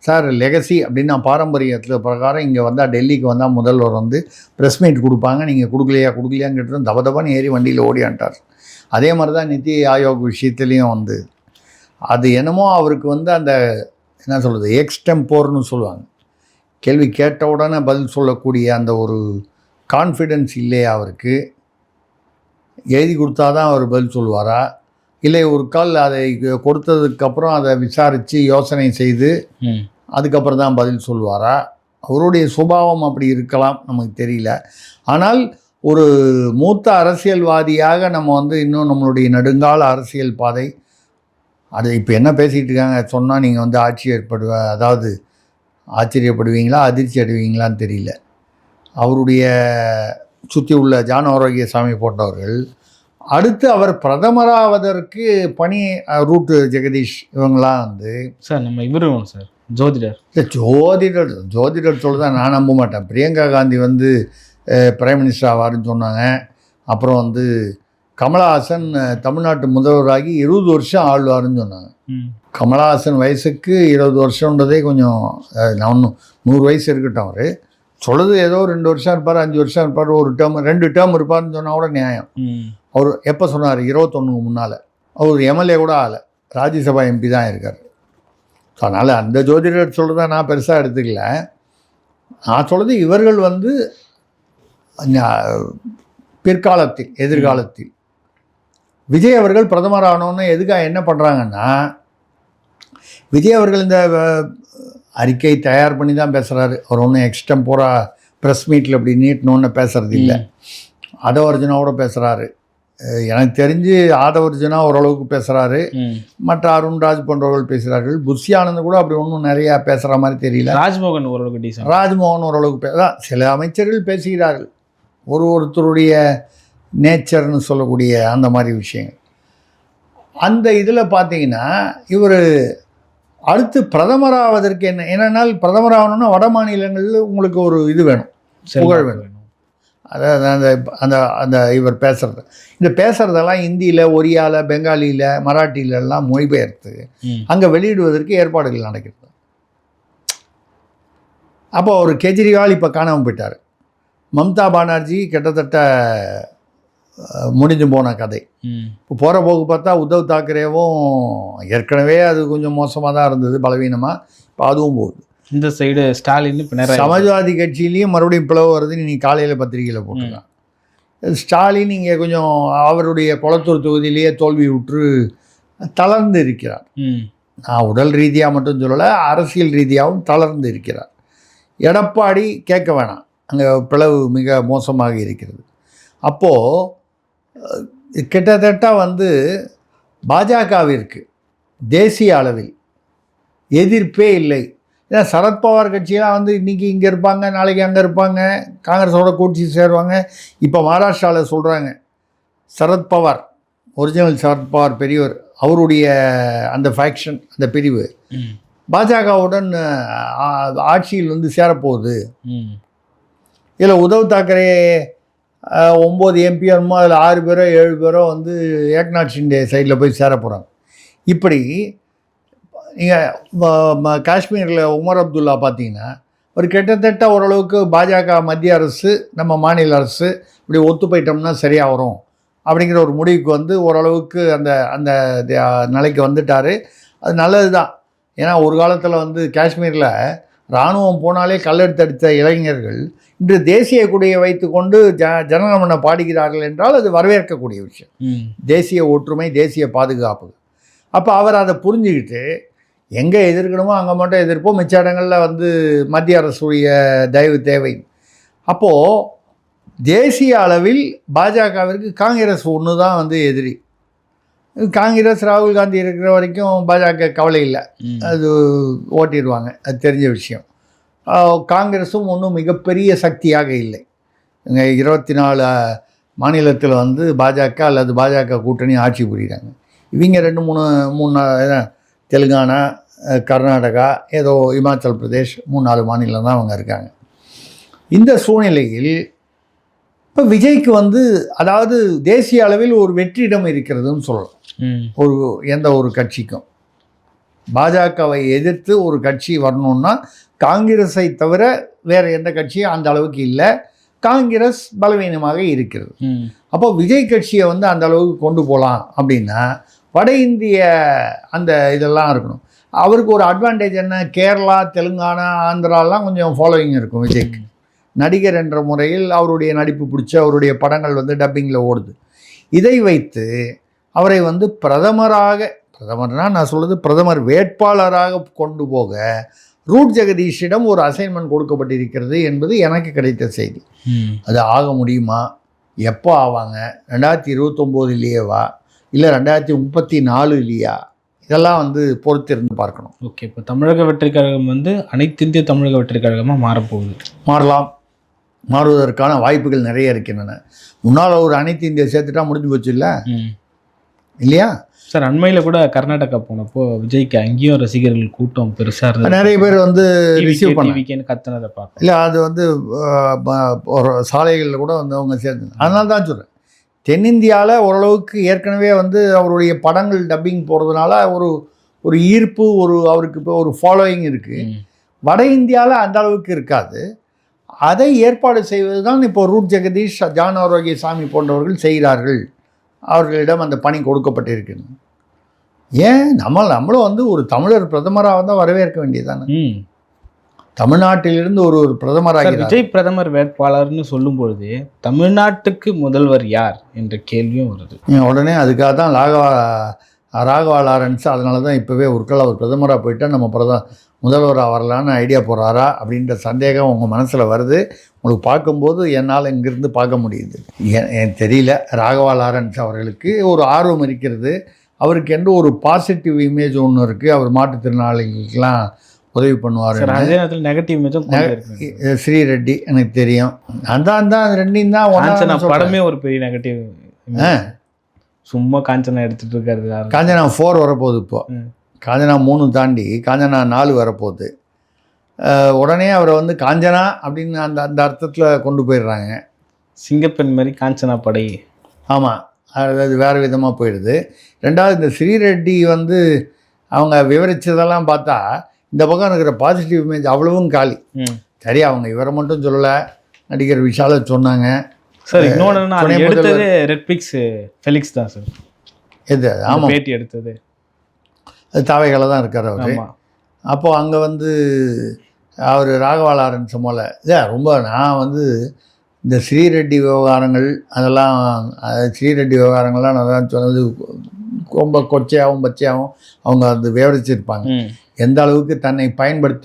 சார் லெகசி அப்படின்னா பாரம்பரியத்தில் பிரகாரம் இங்கே வந்தால், டெல்லிக்கு வந்தால் முதல்வர் வந்து ப்ரெஸ் மீட் கொடுப்பாங்க, நீங்கள் கொடுக்கலையான்னு கேட்டு தபதபான்னு ஏறி வண்டியில் ஓடியான்ட்டார். அதே மாதிரி தான் நிதி ஆயோக் விஷயத்துலேயும் வந்து அது என்னமோ அவருக்கு வந்து அந்த என்ன சொல்கிறது எக்ஸ்டெம்போர்னு சொல்லுவாங்க, கேள்வி கேட்ட உடனே பதில் சொல்லக்கூடிய அந்த ஒரு கான்ஃபிடென்ஸ் இல்லையா அவருக்கு? எழுதி கொடுத்தா தான் அவர் பதில் சொல்லுவாரா, இல்லை ஒரு கால் அதை கொடுத்ததுக்கப்புறம் அதை விசாரித்து யோசனை செய்து அதுக்கப்புறம் தான் பதில் சொல்லுவாரா? அவருடைய சுபாவம் அப்படி இருக்கலாம், நமக்கு தெரியல. ஆனால் ஒரு மூத்த அரசியல்வாதியாக நம்ம வந்து இன்னும் நம்மளுடைய நெடுங்கால அரசியல் பாதை, அது இப்போ என்ன பேசிகிட்டு இருக்காங்க சொன்னால் நீங்கள் வந்து அதாவது ஆச்சரியப்படுவீங்களா அதிர்ச்சி அடைவீங்களான்னு தெரியல. அவருடைய சுற்றி உள்ள ஜான் ஆரோக்கியசாமி போன்றவர்கள் அடுத்து அவர் பிரதமராவதற்கு ரூட்டு ஜெகதீஷ் இவங்களாம் வந்து சார் நம்ம இவரும் சார் ஜோதிடர் ஜோதிடர் சொல்லுதான் நான் நம்ப மாட்டேன். பிரியங்கா காந்தி வந்து பிரைம் மினிஸ்டர் ஆவாருன்னு சொன்னாங்க. அப்புறம் வந்து கமலஹாசன் தமிழ்நாட்டு முதல்வராகி 20 வருஷம் ஆளுவாருன்னு சொன்னாங்க. கமலஹாசன் வயசுக்கு 20 வருஷன்றதே கொஞ்சம் நான் ஒன்றும் 100 வயசு இருக்கட்டும். அவர் சொல்லுது ஏதோ 2 வருஷம் இருப்பார், 5 வருஷம் இருப்பார், ஒரு டேர்ம் 2 டேர்ம் இருப்பார்னு சொன்னால் கூட நியாயம். அவர் எப்போ சொன்னார்? 21க்கு முன்னால். அவர் எம்எல்ஏ கூட ஆகலை, ராஜ்யசபா எம்பி தான் இருக்கார். ஸோ அதனால் அந்த ஜோதிடர் சொல்கிறத நான் பெருசாக எடுத்துக்கல. நான் சொல்கிறது இவர்கள் வந்து பிற்காலத்தில் எதிர்காலத்தில் விஜய் அவர்கள் பிரதமர் ஆனோன்னு எதுக்காக என்ன பண்ணுறாங்கன்னா, விஜய் அவர்கள் இந்த அறிக்கை தயார் பண்ணி தான் பேசுகிறாரு. அவர் ஒன்றும் எக்ஸ்டம்போரா ப்ரெஸ் மீட்டில் இப்படி நீட்டணுன்னு பேசுகிறது இல்லை. ஆதவர்ஜுனாவோட பேசுகிறாரு. எனக்கு தெரிஞ்சு ஆதவர்ஜுனா ஓரளவுக்கு பேசுகிறாரு. மற்ற அருண்ராஜ் போன்றவர்கள் பேசுகிறார்கள். புஷி ஆனந்த் கூட அப்படி ஒன்றும் நிறையா பேசுகிற மாதிரி தெரியல. ராஜ்மோகன் ஓரளவுக்கு ராஜ்மோகன் ஓரளவுக்கு சில அமைச்சர்கள் பேசுகிறார்கள். ஒருத்தருடைய நேச்சர்னு சொல்லக்கூடிய அந்த மாதிரி விஷயங்கள். அந்த இதில் பார்த்தீங்கன்னா இவர் அடுத்து பிரதமராவதற்கு என்னென்னால் பிரதமராகணும்னா வட மாநிலங்களில் உங்களுக்கு ஒரு இது வேணும், புகழ் வேணும். அதாவது அந்த அந்த அந்த இவர் பேசுகிறது, இந்த பேசுகிறதெல்லாம் ஹிந்தியில், ஒரியாவில், பெங்காலியில், மராட்டியிலெல்லாம் மொழிபெயர்த்து அங்கே வெளியிடுவதற்கு ஏற்பாடுகள் நடக்கிறது. அப்போ ஒரு கெஜ்ரிவால் இப்போ காணாமல் போயிட்டார். மம்தா பானர்ஜி கிட்டத்தட்ட முடிஞ்சு போன கதை. இப்போ போகிற போக்கு பார்த்தா உத்தவ் தாக்கரேவும் ஏற்கனவே அது கொஞ்சம் மோசமாக தான் இருந்தது, பலவீனமாக. இப்போ அதுவும் போகுது. இந்த சைடு ஸ்டாலின் இப்போ நிறைய சமாஜ்வாதி கட்சியிலையும் மறுபடியும் பிளவு வருதுன்னு இன்னைக்கு காலையில் பத்திரிகையில் போட்டுருக்கான். ஸ்டாலின் இங்கே கொஞ்சம் அவருடைய குளத்தூர் தொகுதியிலேயே தோல்வி உற்று தளர்ந்து இருக்கிறார். நான் உடல் ரீதியாக மட்டும் சொல்லலை, அரசியல் ரீதியாகவும் தளர்ந்து இருக்கிறார். எடப்பாடி கேட்க வேணாம், அங்கே பிளவு மிக மோசமாக இருக்கிறது. அப்போது கிட்டத்தட்ட வந்து பாஜகவிற்கு தேசிய அளவில் எதிர்ப்பே இல்லை. ஏன்னா சரத்பவார் கட்சியெலாம் வந்து இன்றைக்கி இங்கே இருப்பாங்க, நாளைக்கு அங்கே இருப்பாங்க, காங்கிரஸோட கூட்டி சேருவாங்க. இப்போ மகாராஷ்டிராவில் சொல்கிறாங்க சரத்பவார், ஒரிஜினல் சரத்பவார் பெரியவர், அவருடைய அந்த ஃபேக்ஷன், அந்த பிரிவு பாஜகவுடன் ஆட்சியில் வந்து சேரப்போகுது. இதில் உத்தவ் தாக்கரே 9 எம்பி வருமோ, அதில் 6 பேரோ 7 பேரோ வந்து ஏக்நாத் ஷிண்டே சைடில் போய் சேர போகிறாங்க. இப்படி நீங்கள் காஷ்மீரில் உமர் அப்துல்லா பார்த்தீங்கன்னா ஒரு கிட்டத்தட்ட ஓரளவுக்கு பாஜக மத்திய அரசு நம்ம மாநில அரசு இப்படி ஒத்து போயிட்டோம்னா சரியாக வரும் அப்படிங்கிற ஒரு முடிவுக்கு வந்து ஓரளவுக்கு அந்த அந்த நிலைக்கு வந்துட்டார். அது நல்லது தான். ஏன்னா ஒரு காலத்தில் வந்து காஷ்மீரில் இராணுவம் போனாலே கல்லெடுத்தடித்த இளைஞர்கள் இன்று தேசிய கொடியை வைத்து கொண்டு ஜனகணமன பாடுகிறார்கள் என்றால் அது வரவேற்கக்கூடிய விஷயம். தேசிய ஒற்றுமை, தேசிய பாதுகாப்பு. அப்போ அவர் அதை புரிஞ்சுக்கிட்டு எங்கே எதிர்க்கணுமோ அங்கே மட்டும் எதிர்ப்போம், மிச்ச இடங்களில் வந்து மத்திய அரசுடைய தயவு தேவை. அப்போது தேசிய அளவில் பாஜகவிற்கு காங்கிரஸ் ஒன்று தான் வந்து எதிரி. காங்கிரஸ் ராகுல் காந்தி இருக்கிற வரைக்கும் பாஜக கவலை இல்லை, அது ஓட்டிடுவாங்க, அது தெரிஞ்ச விஷயம். காங்கிரஸும் ஒன்றும் மிகப்பெரிய சக்தியாக இல்லை. இங்கே 24 மாநிலத்தில் வந்து பாஜக அல்லது பாஜக கூட்டணி ஆட்சி புரிகிறாங்க. இவங்க 2-3 தெலுங்கானா, கர்நாடகா, ஏதோ இமாச்சல் பிரதேஷ் 3-4 மாநிலம் தான் அவங்க இருக்காங்க. இந்த சூழ்நிலையில் இப்போ விஜய்க்கு வந்து அதாவது தேசிய அளவில் ஒரு வெற்றிடம் இருக்கிறதுன்னு சொல்லலாம். எந்த ஒரு கட்சிக்கும் பாஜகவை எதிர்த்து ஒரு கட்சி வரணுன்னா காங்கிரஸை தவிர வேறு எந்த கட்சியும் அந்த அளவுக்கு இல்லை. காங்கிரஸ் பலவீனமாக இருக்கிறது. அப்போ விஜய் கட்சியை வந்து அந்த அளவுக்கு கொண்டு போகலாம் அப்படின்னா வட இந்திய அந்த இதெல்லாம் இருக்கணும். அவருக்கு ஒரு அட்வான்டேஜ் என்ன, கேரளா, தெலுங்கானா, ஆந்திராலாம் கொஞ்சம் ஃபாலோவிங் இருக்கும் விஜய்க்கு. நடிகர் என்ற முறையில் அவருடைய நடிப்பு பிடிச்ச அவருடைய படங்கள் வந்து டப்பிங்கில் ஓடுது. இதை வைத்து அவரை வந்து பிரதமர்னால் நான் சொல்கிறது பிரதமர் வேட்பாளராக கொண்டு போக ரூட் ஜெகதீஷிடம் ஒரு அசைன்மெண்ட் கொடுக்கப்பட்டிருக்கிறது என்பது எனக்கு கிடைத்த செய்தி. அது ஆக முடியுமா? எப்போ ஆவாங்க? 2029 இல்லை 2034 இதெல்லாம் வந்து பொறுத்திருந்து பார்க்கணும். ஓகே, இப்போ தமிழக வெற்றி கழகம் வந்து அனைத்து இந்திய தமிழக வெற்றி கழகமாக மாறப்போகுது. மாறலாம், மாறுவதற்கான வாய்ப்புகள் நிறைய இருக்கின்றன. முன்னால் ஒரு அனைத்து இந்தியா சேர்த்துட்டா முடிஞ்சு போச்சு இல்லை இல்லையா சார்? அண்மையில் கூட கர்நாடகா போனப்போ விஜய்க்கு அங்கேயும் ரசிகர்கள் கூட்டம் பெருசாக இருந்தது. நிறைய பேர் வந்து ரிசீவ் பண்ண கத்துனதை பார்க்க இல்லை, அது வந்து ஒரு சாலைகளில் கூட வந்து அவங்க சேர்ந்து. அதனால தான் சொல்கிறேன், தென்னிந்தியாவில் ஓரளவுக்கு ஏற்கனவே வந்து அவருடைய படங்கள் டப்பிங் போகிறதுனால ஒரு ஈர்ப்பு, அவருக்கு இப்போ ஒரு ஃபாலோயிங் இருக்குது. வட இந்தியாவில் அந்த அளவுக்கு இருக்காது. அதை ஏற்பாடு செய்வது தான் இப்போ ரூட் ஜெகதீஷ், ஜான் ஆரோக்கியசாமி போன்றவர்கள் செய்கிறார்கள். அவர்களிடம் அந்த பணி கொடுக்கப்பட்டிருக்கு. ஏன் நம்மளும் வந்து ஒரு தமிழர் பிரதமராக தான் வரவேற்க வேண்டியதானே. தமிழ்நாட்டிலிருந்து ஒரு பிரதமராக விஜய் பிரதமர் வேட்பாளர்னு சொல்லும் பொழுது தமிழ்நாட்டுக்கு முதல்வர் யார் என்ற கேள்வியும் வருது. உடனே அதுக்காக தான் ராகவா லாரன்ஸ் அதனால தான் இப்போவே அவர் பிரதமராக போயிட்டா நம்ம முதல்வராக வரலான்னு ஐடியா போடுறாரா அப்படின்ற சந்தேகம் உங்கள் மனசில் வருது. உங்களுக்கு பார்க்கும்போது என்னால் இங்கேருந்து பார்க்க முடியுது. எனக்கு தெரியல, ராகவா லாரன்ஸ் அவர்களுக்கு ஒரு ஆர்வம் இருக்கிறது. அவருக்கு என்று ஒரு பாசிட்டிவ் இமேஜ் ஒன்று இருக்குது. அவர் மாற்றுத்திறனாளிகளுக்கெல்லாம் உதவி பண்ணுவார். அதே நேரத்தில் நெகட்டிவ் இமேஜும் ஸ்ரீரெட்டி எனக்கு தெரியும். அந்த ரெண்டையும் தான் படமே ஒரு பெரிய நெகட்டிவ். சும்மா காஞ்சனா எடுத்துகிட்டு இருக்காரு. காஞ்சனா 4 வரப்போகுது. இப்போ காஞ்சனா 3 தாண்டி காஞ்சனா 4 வரப்போகுது. உடனே அவரை வந்து காஞ்சனா அப்படின்னு அந்த அர்த்தத்தில் கொண்டு போயிடுறாங்க. சிங்கப்பெண் மாதிரி காஞ்சனா படை. ஆமாம், அது வேறு விதமாக போயிடுது. ரெண்டாவது இந்த ஸ்ரீரெட்டி வந்து அவங்க விவரித்ததெல்லாம் பார்த்தா இந்த பக்கம் இருக்கிற பாசிட்டிவ் இமேஜ் அவ்வளவும் காலி. சரி, அவங்க இவரை மட்டும் சொல்லலை, நடிகர் விஷாலை சொன்னாங்க. சார் இன்னொன்று எடுத்தது ரெட்பிக்ஸ் ஃபெலிக்ஸ் தான் சார். எது? ஆமாம், பேட்டி எடுத்தது அது தாவைகளை தான் இருக்கார் அவர். அப்போது அங்கே வந்து அவர் ராகவா லாரன்ஸ் போல ரொம்ப நான் வந்து இந்த ஸ்ரீரெட்டி விவகாரங்கள் ஸ்ரீரெட்டி விவகாரங்கள்லாம் நான் தான் சொன்னது ரொம்ப கொச்சையாகவும் பச்சையாகவும் அவங்க அது விவரிச்சிருப்பாங்க. எந்த அளவுக்கு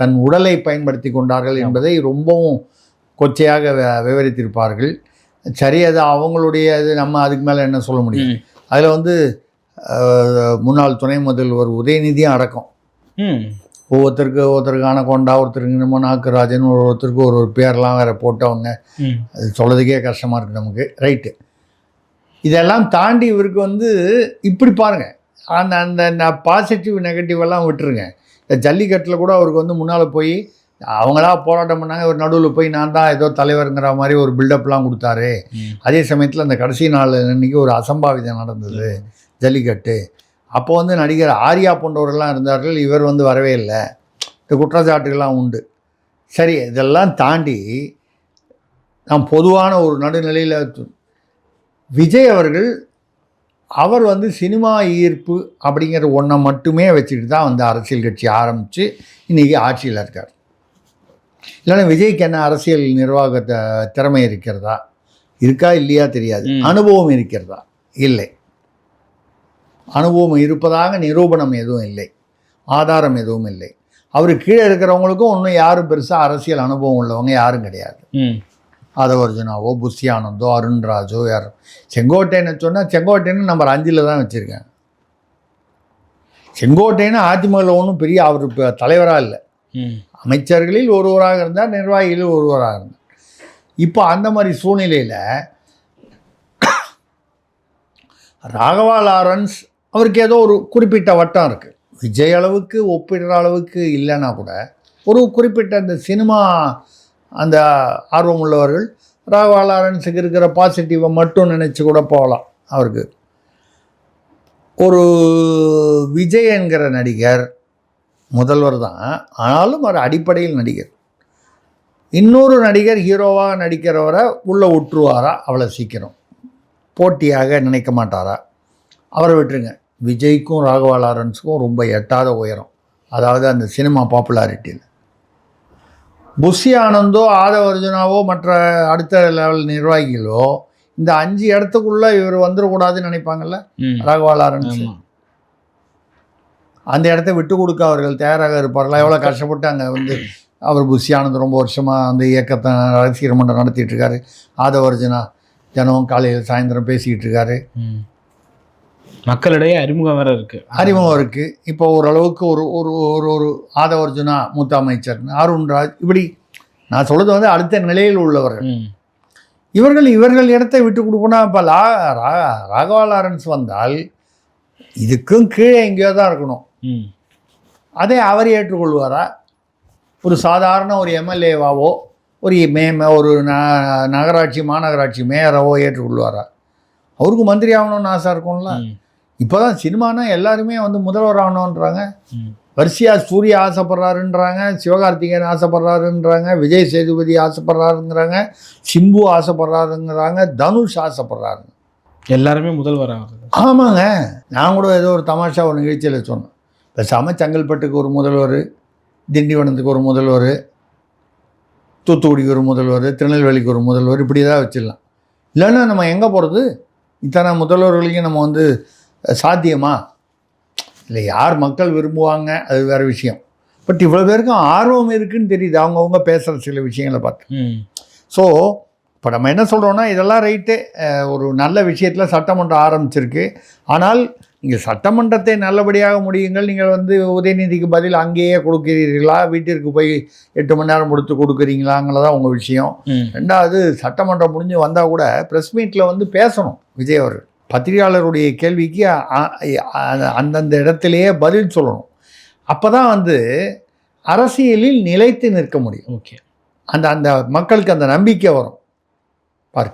தன் உடலை பயன்படுத்தி கொண்டார்கள் என்பதை ரொம்பவும் கொச்சையாக விவரித்திருப்பார்கள். சரி, அது அவங்களுடைய இது, நம்ம அதுக்கு மேலே என்ன சொல்ல முடியும். அதில் வந்து முன்னாள் துணை முதல்வர் உதயநிதியும் அடக்கம். ஒவ்வொருத்தருக்கு அனகொண்டா, ஒருத்தருக்கு நம்ம நாகராஜன், ஒருத்தருக்கு ஒரு பேர்லாம் வேறு போட்டவங்க. அது சொல்கிறதுக்கே கஷ்டமாக இருக்குது நமக்கு. ரைட்டு, இதெல்லாம் தாண்டி இவருக்கு வந்து இப்படி பாருங்கள், அந்த பாசிட்டிவ் நெகட்டிவ் எல்லாம் விட்டுருங்க. இந்த ஜல்லிக்கட்டில் கூட அவருக்கு வந்து முன்னால் போய் அவங்களா போராட்டம் பண்ணாங்க, ஒரு நடுவில் போய் நான் தான் ஏதோ தலைவருங்கிற மாதிரி ஒரு பில்டப்லாம் கொடுத்தாரு. அதே சமயத்தில் அந்த கடைசி நாள் அன்றைக்கி ஒரு அசம்பாவிதம் நடந்தது ஜல்லிக்கட்டு. அப்போ வந்து நடிகர் ஆர்யா போன்றவர்கள்லாம் இருந்தார்கள், இவர் வந்து வரவே இல்லை. இந்த குற்றச்சாட்டுகள்லாம் உண்டு. சரி, இதெல்லாம் தாண்டி நாம் பொதுவான ஒரு நடுநிலையில் விஜய் அவர் வந்து சினிமா ஈர்ப்பு அப்படிங்கிற ஒன்றை மட்டுமே வச்சுட்டு தான் வந்து அரசியல் கட்சி ஆரம்பித்து இன்றைக்கி ஆட்சியில் இருக்கார். இல்லைன்னா விஜய்க்கு என்ன அரசியல் நிர்வாகத்தை திறமை இருக்கிறதா, இருக்கா இல்லையா தெரியாது. அனுபவம் இருக்கிறதா? இல்லை. அனுபவம் இருப்பதாக நிரூபணம் எதுவும் இல்லை, ஆதாரம் எதுவும் இல்லை. அவருக்கு கீழே இருக்கிறவங்களுக்கும் ஒன்றும் யாரும் பெருசாக அரசியல் அனுபவம் உள்ளவங்க யாரும் கிடையாது. ஆதவர்ஜுனாவோ, புஷி ஆனந்தோ, அருண்ராஜோ, யாரும். செங்கோட்டையனை சொன்னால் செங்கோட்டையன்னு நம்பர் 5 தான் வச்சுருக்கேன். செங்கோட்டையன்னு அதிமுகவில் ஒன்றும் பெரிய அவர் தலைவராக இல்லை. அமைச்சர்களில் ஒருவராக இருந்தார், நிர்வாகிகளில் ஒருவராக இருந்தார். இப்போ அந்த மாதிரி சூழ்நிலையில் ராகவா லாரன்ஸ் அவருக்கு ஏதோ ஒரு குறிப்பிட்ட வட்டம் இருக்குது. விஜய் அளவுக்கு ஒப்பிடுற அளவுக்கு இல்லைன்னா கூட ஒரு குறிப்பிட்ட அந்த சினிமா அந்த ஆர்வம் உள்ளவர்கள் ராகவா லாரன்ஸுக்கு இருக்கிற பாசிட்டிவை மட்டும் நினச்சி கூட போகலாம். அவருக்கு ஒரு விஜய் என்கிற நடிகர் முதல்வர் தான், ஆனாலும் அவர் அடிப்படையில் நடிகர். இன்னொரு நடிகர் ஹீரோவாக நடிக்கிறவரை உள்ளே விட்டுருவாரா அவ்வளோ சீக்கிரம்? போட்டியாக நினைக்க மாட்டாரா? அவரை விட்டுருங்க. விஜய்க்கும் ராகவா லாரன்ஸுக்கும் ரொம்ப எட்டாத உயரம், அதாவது அந்த சினிமா பாப்புலாரிட்டியில். புஷி ஆனந்தோ, ஆதவர்ஜுனாவோ, மற்ற அடுத்த லெவல் நிர்வாகிகளோ இந்த 5 இடத்துக்குள்ளே இவர் வந்துடக்கூடாதுன்னு நினைப்பாங்கல்ல ராகவா லாரன்ஸ். அந்த இடத்த விட்டு கொடுக்க அவர்கள் தயாராக இருப்பார்களா? எவ்வளோ கஷ்டப்பட்டு அங்கே வந்து அவர் புஷி ஆனந்த் ரொம்ப வருஷமாக அந்த இயக்கத்தை ரசிகர் மன்றம் நடத்திட்டு இருக்காரு. ஆதவர்ஜுனா தினமும் காலையில் சாயந்தரம் பேசிக்கிட்டு இருக்காரு. மக்களிடையே அறிமுகம் வேற இருக்கு. அறிமுகம் இருக்குது. இப்போ ஓரளவுக்கு ஒரு ஒரு ஒரு ஒரு ஆதவர்ஜுனா மூத்த அமைச்சர், அருண்ராஜ், இப்படி நான் சொல்கிறது வந்து அடுத்த நிலையில் உள்ளவர்கள். இவர்கள் இடத்தை விட்டு கொடுக்கணும். இப்போ ராகவா லாரன்ஸ் வந்தால் இதுக்கும் கீழே எங்கேயோ தான் இருக்கணும். அதை அவர் ஏற்றுக்கொள்வாரா? ஒரு சாதாரண ஒரு எம்எல்ஏவாவோ ஒரு நகராட்சி மாநகராட்சி மேயராவோ ஏற்றுக்கொள்வாரா? அவருக்கு மந்திரி ஆகணும்னு ஆசை இருக்கும்ல. இப்போ தான் சினிமானா எல்லாருமே வந்து முதல்வர் ஆகணுன்றாங்க. வரிசையாக சூர்யா ஆசைப்படுறாருன்றாங்க, சிவகார்த்திகேயன் ஆசைப்படுறாருன்றாங்க, விஜய் சேதுபதி ஆசைப்படுறாருங்கிறாங்க, சிம்பு ஆசைப்படுறாருங்கிறாங்க, தனுஷ் ஆசைப்படுறாருங்க. எல்லாருமே முதல்வர் ஆகுது. ஆமாங்க. நான் கூட ஏதோ ஒரு தமாஷா ஒரு நிகழ்ச்சியில் சொன்னேன். பேசாமல் செங்கல்பட்டுக்கு ஒரு முதல்வர், திண்டிவனத்துக்கு ஒரு முதல்வர், தூத்துக்குடிக்கு ஒரு முதல்வர், திருநெல்வேலிக்கு ஒரு முதல்வர், இப்படி தான் வச்சிடலாம். இல்லைன்னா நம்ம எங்கே போகிறது? இத்தனை முதல்வர்களையும் நம்ம வந்து சாத்தியமா? இல்லை, யார் மக்கள் விரும்புவாங்க அது வேறு விஷயம். பட் இவ்வளோ பேருக்கும் ஆர்வம் இருக்குதுன்னு தெரியுது அவங்கவுங்க பேசுகிற சில விஷயங்களை பார்த்து. ஸோ இப்போ நம்ம என்ன சொல்கிறோன்னா, இதெல்லாம் ரைட்டு, ஒரு நல்ல விஷயத்தில் சட்டமன்றம் ஆரம்பிச்சிருக்கு. ஆனால் நீங்கள் சட்டமன்றத்தை நல்லபடியாக முடியுங்கள். நீங்கள் வந்து உதயநிதிக்கு பதில் அங்கேயே கொடுக்கிறீர்களா, வீட்டிற்கு போய் 8 மணி நேரம் கொடுக்குறீங்களாங்கிறதான் உங்கள் விஷயம். ரெண்டாவது, சட்டமன்றம் முடிஞ்சு வந்தால் கூட ப்ரெஸ் மீட்டில் வந்து பேசணும் விஜய் அவர்கள். பத்திரிகையாளருடைய கேள்விக்கு அந்தந்த இடத்திலேயே பதில் சொல்லணும். அப்போ தான் வந்து அரசியலில் நிலைத்து நிற்க முடியும். ஓகே, அந்த மக்களுக்கு அந்த நம்பிக்கை வரும்.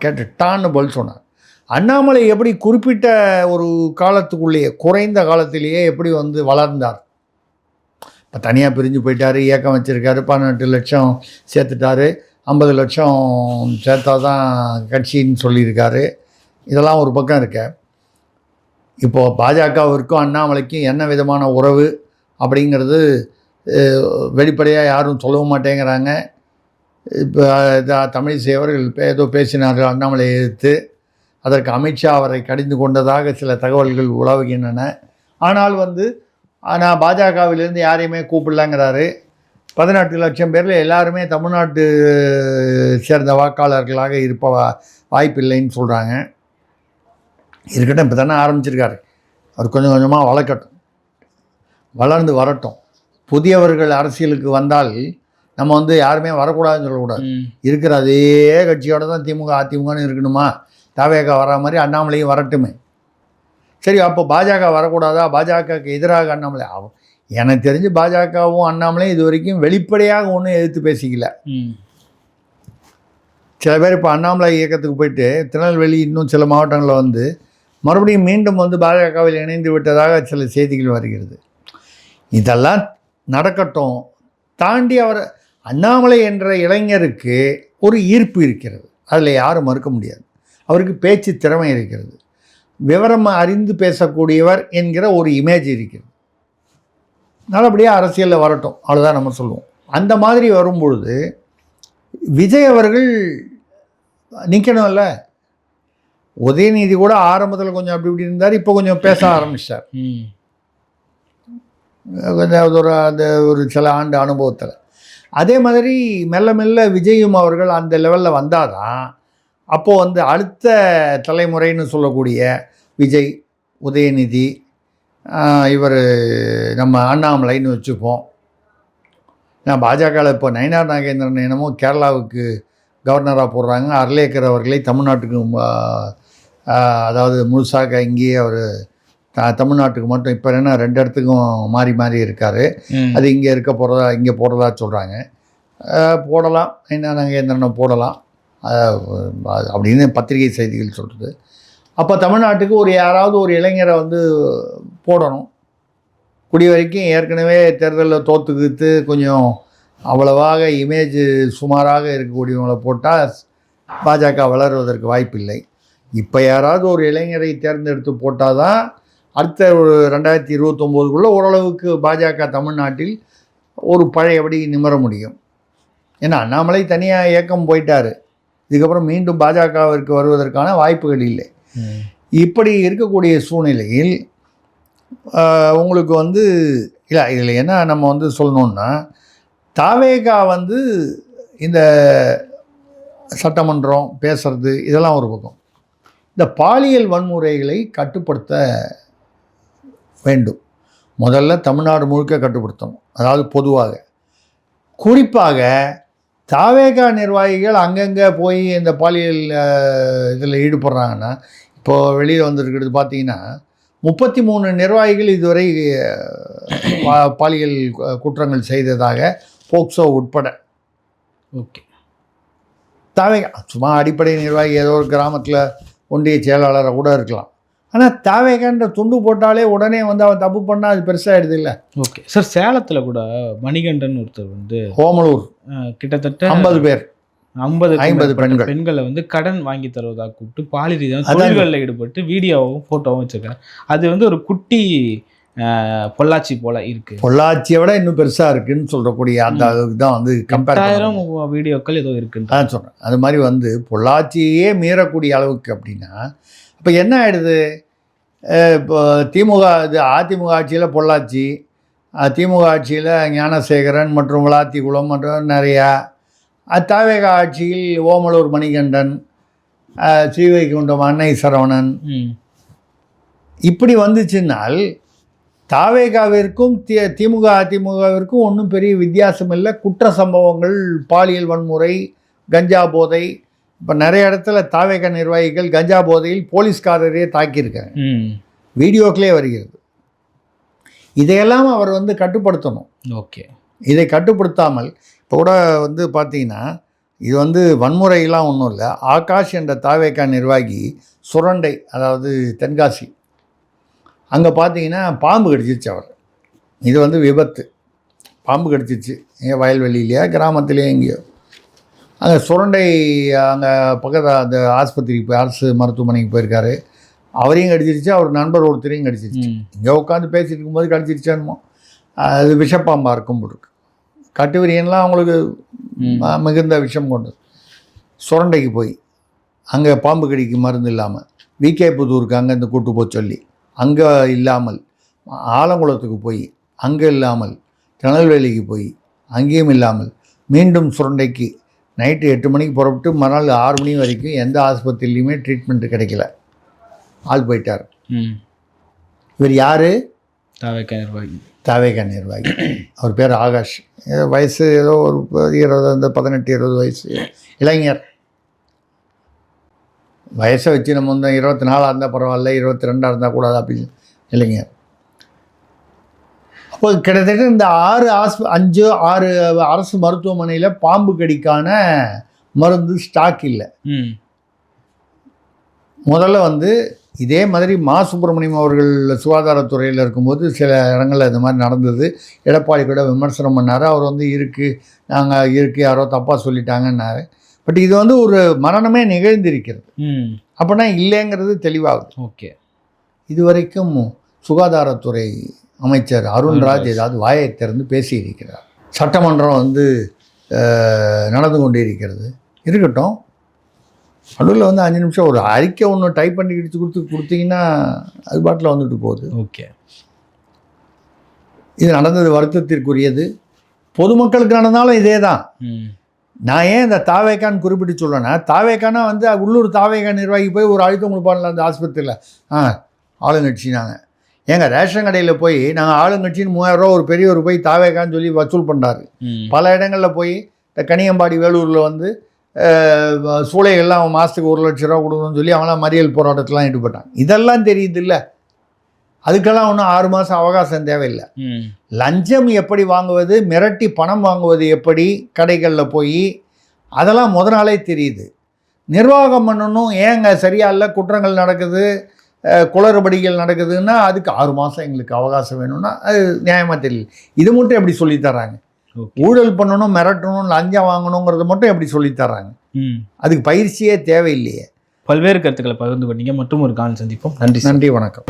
கேட்டு டான்னு பதில் சொன்னார். அண்ணாமலை எப்படி குறிப்பிட்ட ஒரு காலத்துக்குள்ளேயே, குறைந்த காலத்திலேயே எப்படி வந்து வளர்ந்தார். இப்போ தனியாக பிரிஞ்சு போயிட்டார், இயக்கம் வச்சுருக்காரு, 18 லட்சம் சேர்த்துட்டாரு, 50 லட்சம் சேர்த்தா தான் கட்சின்னு சொல்லியிருக்காரு. இதெல்லாம் ஒரு பக்கம் இருக்க. இப்போது பாஜகவிற்கும் அண்ணாமலைக்கும் என்ன விதமான உறவு அப்படிங்கிறது வெளிப்படையாக யாரும் சொல்லவும் மாட்டேங்கிறாங்க. இப்போ தமிழிசை அவர்கள் ஏதோ பேசினார்கள் அண்ணாமலையை எதிர்த்து. அதற்கு அமித்ஷா அவரை கடிந்து கொண்டதாக சில தகவல்கள் உலவுகின்றன. ஆனால் வந்து நான் பாஜகவிலேருந்து யாரையுமே கூப்பிடலாங்கிறாரு. 18 லட்சம் பேரில் எல்லாருமே தமிழ்நாட்டு சேர்ந்த வாக்காளர்களாக இருப்ப வாய்ப்பில்லைன்னு சொல்கிறாங்க. இருக்கட்டும், இப்போ தானே ஆரம்பிச்சிருக்காரு. அவர் கொஞ்சம் கொஞ்சமாக வளர்க்கட்டும், வளர்ந்து வரட்டும். புதியவர்கள் அரசியலுக்கு வந்தால் நம்ம வந்து யாருமே வரக்கூடாதுன்னு சொல்லக்கூடாது. இருக்கிற அதே கட்சியோடு தான் திமுக அதிமுகன்னு இருக்கணுமா? தவேக வர மாதிரி அண்ணாமலையும் வரட்டுமே. சரி, அப்போ பாஜக வரக்கூடாதா? பாஜகவுக்கு எதிராக அண்ணாமலை ஆகும். எனக்கு தெரிஞ்சு பாஜகவும் அண்ணாமலையும் இது வரைக்கும் வெளிப்படையாக ஒன்றும் எதிர்த்து பேசிக்கல. சில பேர் இப்போ அண்ணாமலை இயக்கத்துக்கு போயிட்டு திருநெல்வேலி இன்னும் சில மாவட்டங்களில் வந்து மறுபடியும் மீண்டும் வந்து பாஜகவில் இணைந்து விட்டதாக சில செய்திகள் வருகிறது. இதெல்லாம் நடக்கட்டும். தாண்டி அவர் அண்ணாமலை என்ற இளைஞருக்கு ஒரு ஈர்ப்பு இருக்கிறது, அதில் யாரும் மறுக்க முடியாது. அவருக்கு பேச்சு திறமை இருக்கிறது, விவரம் அறிந்து பேசக்கூடியவர் என்கிற ஒரு இமேஜ் இருக்கிறது. நல்லபடியாக அரசியலில் வரட்டும், அவ்வளோதான் நம்ம சொல்லுவோம். அந்த மாதிரி வரும்பொழுது விஜய் அவர்கள் நிற்கணும்ல. உதயநிதி கூட ஆரம்பத்தில் கொஞ்சம் அப்படி இப்படி இருந்தார், இப்போ கொஞ்சம் பேச ஆரம்பிச்சிட்டார். கொஞ்சம் ஒரு சில ஆண்டு அனுபவத்தில். அதே மாதிரி மெல்ல மெல்ல விஜயும் அவர்கள் அந்த லெவலில் வந்தால் தான் அப்போது வந்து அடுத்த தலைமுறைன்னு சொல்லக்கூடிய விஜய், உதயநிதி, இவர் நம்ம அண்ணாமலைன்னு வச்சுப்போம். நான் பாஜகவில் இப்போ நயினார் நாகேந்திரன் என்னமோ கேரளாவுக்கு கவர்னராக போடுறாங்க. அர்லேக்கர் அவர்களை தமிழ்நாட்டுக்கு, அதாவது முழுசாக இங்கேயே அவர் தமிழ்நாட்டுக்கு மட்டும் இப்போ என்ன 2 இடத்துக்கும் மாறி மாறி இருக்கார். அது இங்கே இங்கே போடுறதா சொல்கிறாங்க. போடலாம், என்ன நாகேந்திரனை போடலாம் அப்படின்னு பத்திரிகை செய்திகள் சொல்கிறது. அப்போ தமிழ்நாட்டுக்கு யாராவது ஒரு இளைஞரை வந்து போடணும். குடி வரைக்கும் ஏற்கனவே தேர்தலில் தோற்றுக்கிட்டு கொஞ்சம் அவ்வளவாக இமேஜ் சுமாராக இருக்கக்கூடியவங்களை போட்டால் பாஜக வளருவதற்கு வாய்ப்பில்லை. இப்போ யாராவது ஒரு இளைஞரை தேர்ந்தெடுத்து போட்டால் தான் அடுத்த ஒரு 2029க்குள்ளே ஓரளவுக்கு பாஜக தமிழ்நாட்டில் ஒரு பழையபடி நிமிர முடியும். ஏன்னா அண்ணாமலை தனியாக இயக்கம் போயிட்டார், இதுக்கப்புறம் மீண்டும் பாஜகவிற்கு வருவதற்கான வாய்ப்புகள் இல்லை. இப்படி இருக்கக்கூடிய சூழ்நிலையில் உங்களுக்கு வந்து இல்லை, இதில் என்ன நம்ம வந்து சொல்லணுன்னா, தாவேகா வந்து இந்த சட்டமன்றம் பேசுறது இதெல்லாம் ஒரு பக்கம். இந்த பாலியல் வன்முறைகளை கட்டுப்படுத்த வேண்டும். முதல்ல தமிழ்நாடு முழுக்க கட்டுப்படுத்தணும். அதாவது பொதுவாக, குறிப்பாக தாவேகா நிர்வாகிகள் அங்கங்கே போய் இந்த பாலியல் இதில் ஈடுபடுறாங்கன்னா, இப்போது வெளியில் வந்திருக்கிறது பார்த்தீங்கன்னா 33 நிர்வாகிகள் இதுவரை பாலியல் குற்றங்கள் செய்ததாக, போக்சோ உட்பட. ஓகே. தாவேகா சும்மா அடிப்படை நிர்வாகி ஏதோ ஒரு கிராமத்தில் ஒன்றிய செயலாளராக கூட இருக்கலாம். ஆனால் தாவேகான்ற துண்டு போட்டாலே உடனே வந்து அவன் தப்பு பண்ணால் அது பெருசாகிடுது இல்லை. ஓகே சார், சேலத்தில் கூட மணிகண்டன் ஒருத்தர் வந்து ஓமலூர் கிட்டத்தட்ட 50 பேர் 50 பெண்களை வந்து கடன் வாங்கி தருவதாக கூப்பிட்டு பாலியல் ரீதியான தொழில்களில் ஈடுபட்டு வீடியோவும் ஃபோட்டோவும் வச்சுருக்காங்க. அது வந்து ஒரு குட்டி பொள்ளாச்சி போல இருக்கு. பொள்ளாச்சியை விட இன்னும் பெருசாக இருக்குன்னு சொல்கிறக்கூடிய அந்த அளவுக்கு தான் வந்து 10,000 வீடியோக்கள் ஏதோ இருக்குன்னு தான் சொல்கிறேன். அது மாதிரி வந்து பொள்ளாச்சியே மீறக்கூடிய அளவுக்கு அப்படின்னா இப்போ என்ன ஆகிடுது? இப்போ திமுக இது அதிமுக ஆட்சியில் பொள்ளாச்சி, திமுக ஆட்சியில் ஞானசேகரன் மற்றும் விளாத்திக்குளம் மற்றும் நிறையா, தாவேகா ஆட்சியில் ஓமலூர் மணிகண்டன், ஸ்ரீவைகுண்டம் அன்னை சரவணன், இப்படி வந்துச்சுன்னால் தாவேகாவிற்கும் திமுக அதிமுகவிற்கும் ஒன்றும் பெரிய வித்தியாசம் இல்லை. குற்ற சம்பவங்கள், பாலியல் வன்முறை, கஞ்சா போதை. இப்போ நிறைய இடத்துல தாவேகா நிர்வாகிகள் கஞ்சா போதையில் போலீஸ்காரரையே தாக்கியிருக்காங்க, வீடியோக்களே வருகிறது. இதையெல்லாம் அவர் வந்து கட்டுப்படுத்தணும். ஓகே. இதை கட்டுப்படுத்தாமல் இப்போ கூட வந்து பார்த்தீங்கன்னா, இது வந்து வன்முறையெல்லாம் ஒன்றும் இல்லை. ஆகாஷ் என்ற தாவேகா நிர்வாகி சுரண்டை, அதாவது தென்காசி, அங்கே பார்த்தீங்கன்னா பாம்பு கடிச்சிருச்சு அவர். இது வந்து விபத்து, பாம்பு கடிச்சிச்சு. எங்கள் வயல்வெளியிலையா கிராமத்திலேயே எங்கேயோ அங்கே சுரண்டை, அங்கே பக்கத்தில் அந்த ஆஸ்பத்திரிக்கு போய் அரசு மருத்துவமனைக்கு போயிருக்காரு. அவரையும் கடிச்சிருச்சு, அவர் நண்பர் ஒருத்தரையும் கடிச்சிருச்சு. இங்கே உட்காந்து பேசிட்டு இருக்கும்போது கடிச்சிருச்சானுமோ. அது விஷப்பாம்பாக இருக்கும் போட்டுருக்கு. கட்டுவிரியன்லாம் அவங்களுக்கு மிகுந்த விஷம் கொண்டு. சுரண்டைக்கு போய் அங்கே பாம்பு கடிக்கு மருந்து இல்லாமல், விகே புதூருக்கு அங்கேருந்து கூட்டு போக சொல்லி அங்கே இல்லாமல், ஆலங்குளத்துக்கு போய் அங்கே இல்லாமல், திருநெல்வேலிக்கு போய் அங்கேயும் இல்லாமல், மீண்டும் சுரண்டைக்கு நைட்டு 8 மணிக்கு புறப்பட்டு மறுநாள் 6 மணி வரைக்கும் எந்த ஆஸ்பத்திரிலையுமே ட்ரீட்மெண்ட்டு கிடைக்கல. ஆள் போயிட்டார். இவர் யார்? தாவேகா நிர்வாகி. தாவேகா நிர்வாகி. அவர் பேர் ஆகாஷ். வயசு ஏதோ ஒரு 18-20 வயசு இளைஞர். வயசை வச்சு நம்ம வந்து 24 இருந்தால் பரவாயில்ல, 22 இருந்தால் கூடாது அப்படின்னு இளைஞர். அப்போ கிட்டத்தட்ட இந்த 5-6 அரசு மருத்துவமனையில் பாம்பு கடிக்கான மருந்து ஸ்டாக் இல்லை. முதல்ல வந்து இதே மாதிரி மா சுப்பிரமணியம் அவர்கள் சுகாதாரத்துறையில் இருக்கும்போது சில இடங்களில் இந்த மாதிரி நடந்தது. எடப்பாடி கூட விமர்சனம் பண்ணார். அவர் வந்து நாங்கள் யாரோ தப்பாக சொல்லிட்டாங்கன்னாரு. பட் இது வந்து ஒரு மரணமே நிகழ்ந்திருக்கிறது. அப்படின்னா இல்லைங்கிறது தெளிவாகுது. ஓகே. இதுவரைக்கும் சுகாதாரத்துறை அமைச்சர் அருண்ராஜ் ஏதாவது வாயை திறந்து பேசியிருக்கிறார். சட்டமன்றம் வந்து நடந்து கொண்டே இருக்கிறது. இருக்கட்டும், நடுவில் வந்து 5 நிமிஷம் ஒரு அறிக்கை ஒன்று டைப் பண்ணி கொடுத்தீங்கன்னா அது பாட்டில் வந்துட்டு போகுது. ஓகே. இது நடந்தது வருத்தத்திற்குரியது. பொதுமக்களுக்கு நடந்தாலும் இதே தான். நான் ஏன் இந்த தாவேகான்னு குறிப்பிட்டு சொல்கிறேன்னா, தாவேகானா வந்து உள்ளூர் தாவேகா நிர்வாகி போய் ஒரு அழுத்தம் கொடுப்பான்ல அந்த ஆஸ்பத்திரியில். ஆளுங்கட்சி நாங்கள் ஏங்க ரேஷன் கடையில் போய் நாங்கள் ஆளுங்கட்சின்னு 3000 ரூபா ஒரு பெரியவர் போய் தாவேகான்னு சொல்லி வசூல் பண்ணுறாரு. பல இடங்களில் போய் இந்த கனியம்பாடி வேலூரில் வந்து சூளைகள்லாம் அவன் மாதத்துக்கு 1 லட்ச ரூபா கொடுக்கணும்னு சொல்லி அவங்களாம் மறியல் போராட்டத்தெலாம் ஈடுபட்டான். இதெல்லாம் தெரியுது இல்லை? அதுக்கெல்லாம் ஒன்றும் 6 மாதம் அவகாசம் தேவையில்லை. லஞ்சம் எப்படி வாங்குவது, மிரட்டி பணம் வாங்குவது எப்படி கடைகளில் போய், அதெல்லாம் முத நாளே தெரியுது. நிர்வாகம் பண்ணணும். ஏங்க சரியா இல்லை, குற்றங்கள் நடக்குது, குளறுபடிகள் நடக்குதுன்னா அதுக்கு 6 மாதம் எங்களுக்கு அவகாசம் வேணும்னா அது நியாயமாக தெரியல. இது மட்டும் எப்படி சொல்லித்தர்றாங்க? ஊழல் பண்ணணும், மிரட்டணும், லஞ்சம் வாங்கணுங்கிறத மட்டும் எப்படி சொல்லித்தர்றாங்க? அதுக்கு பயிற்சியே தேவையில்லையே. பல்வேறு கருத்துக்களை பகிர்ந்து கொண்டீங்க. மற்றும் ஒரு காலம் சந்திப்போம். நன்றி. நன்றி, வணக்கம்.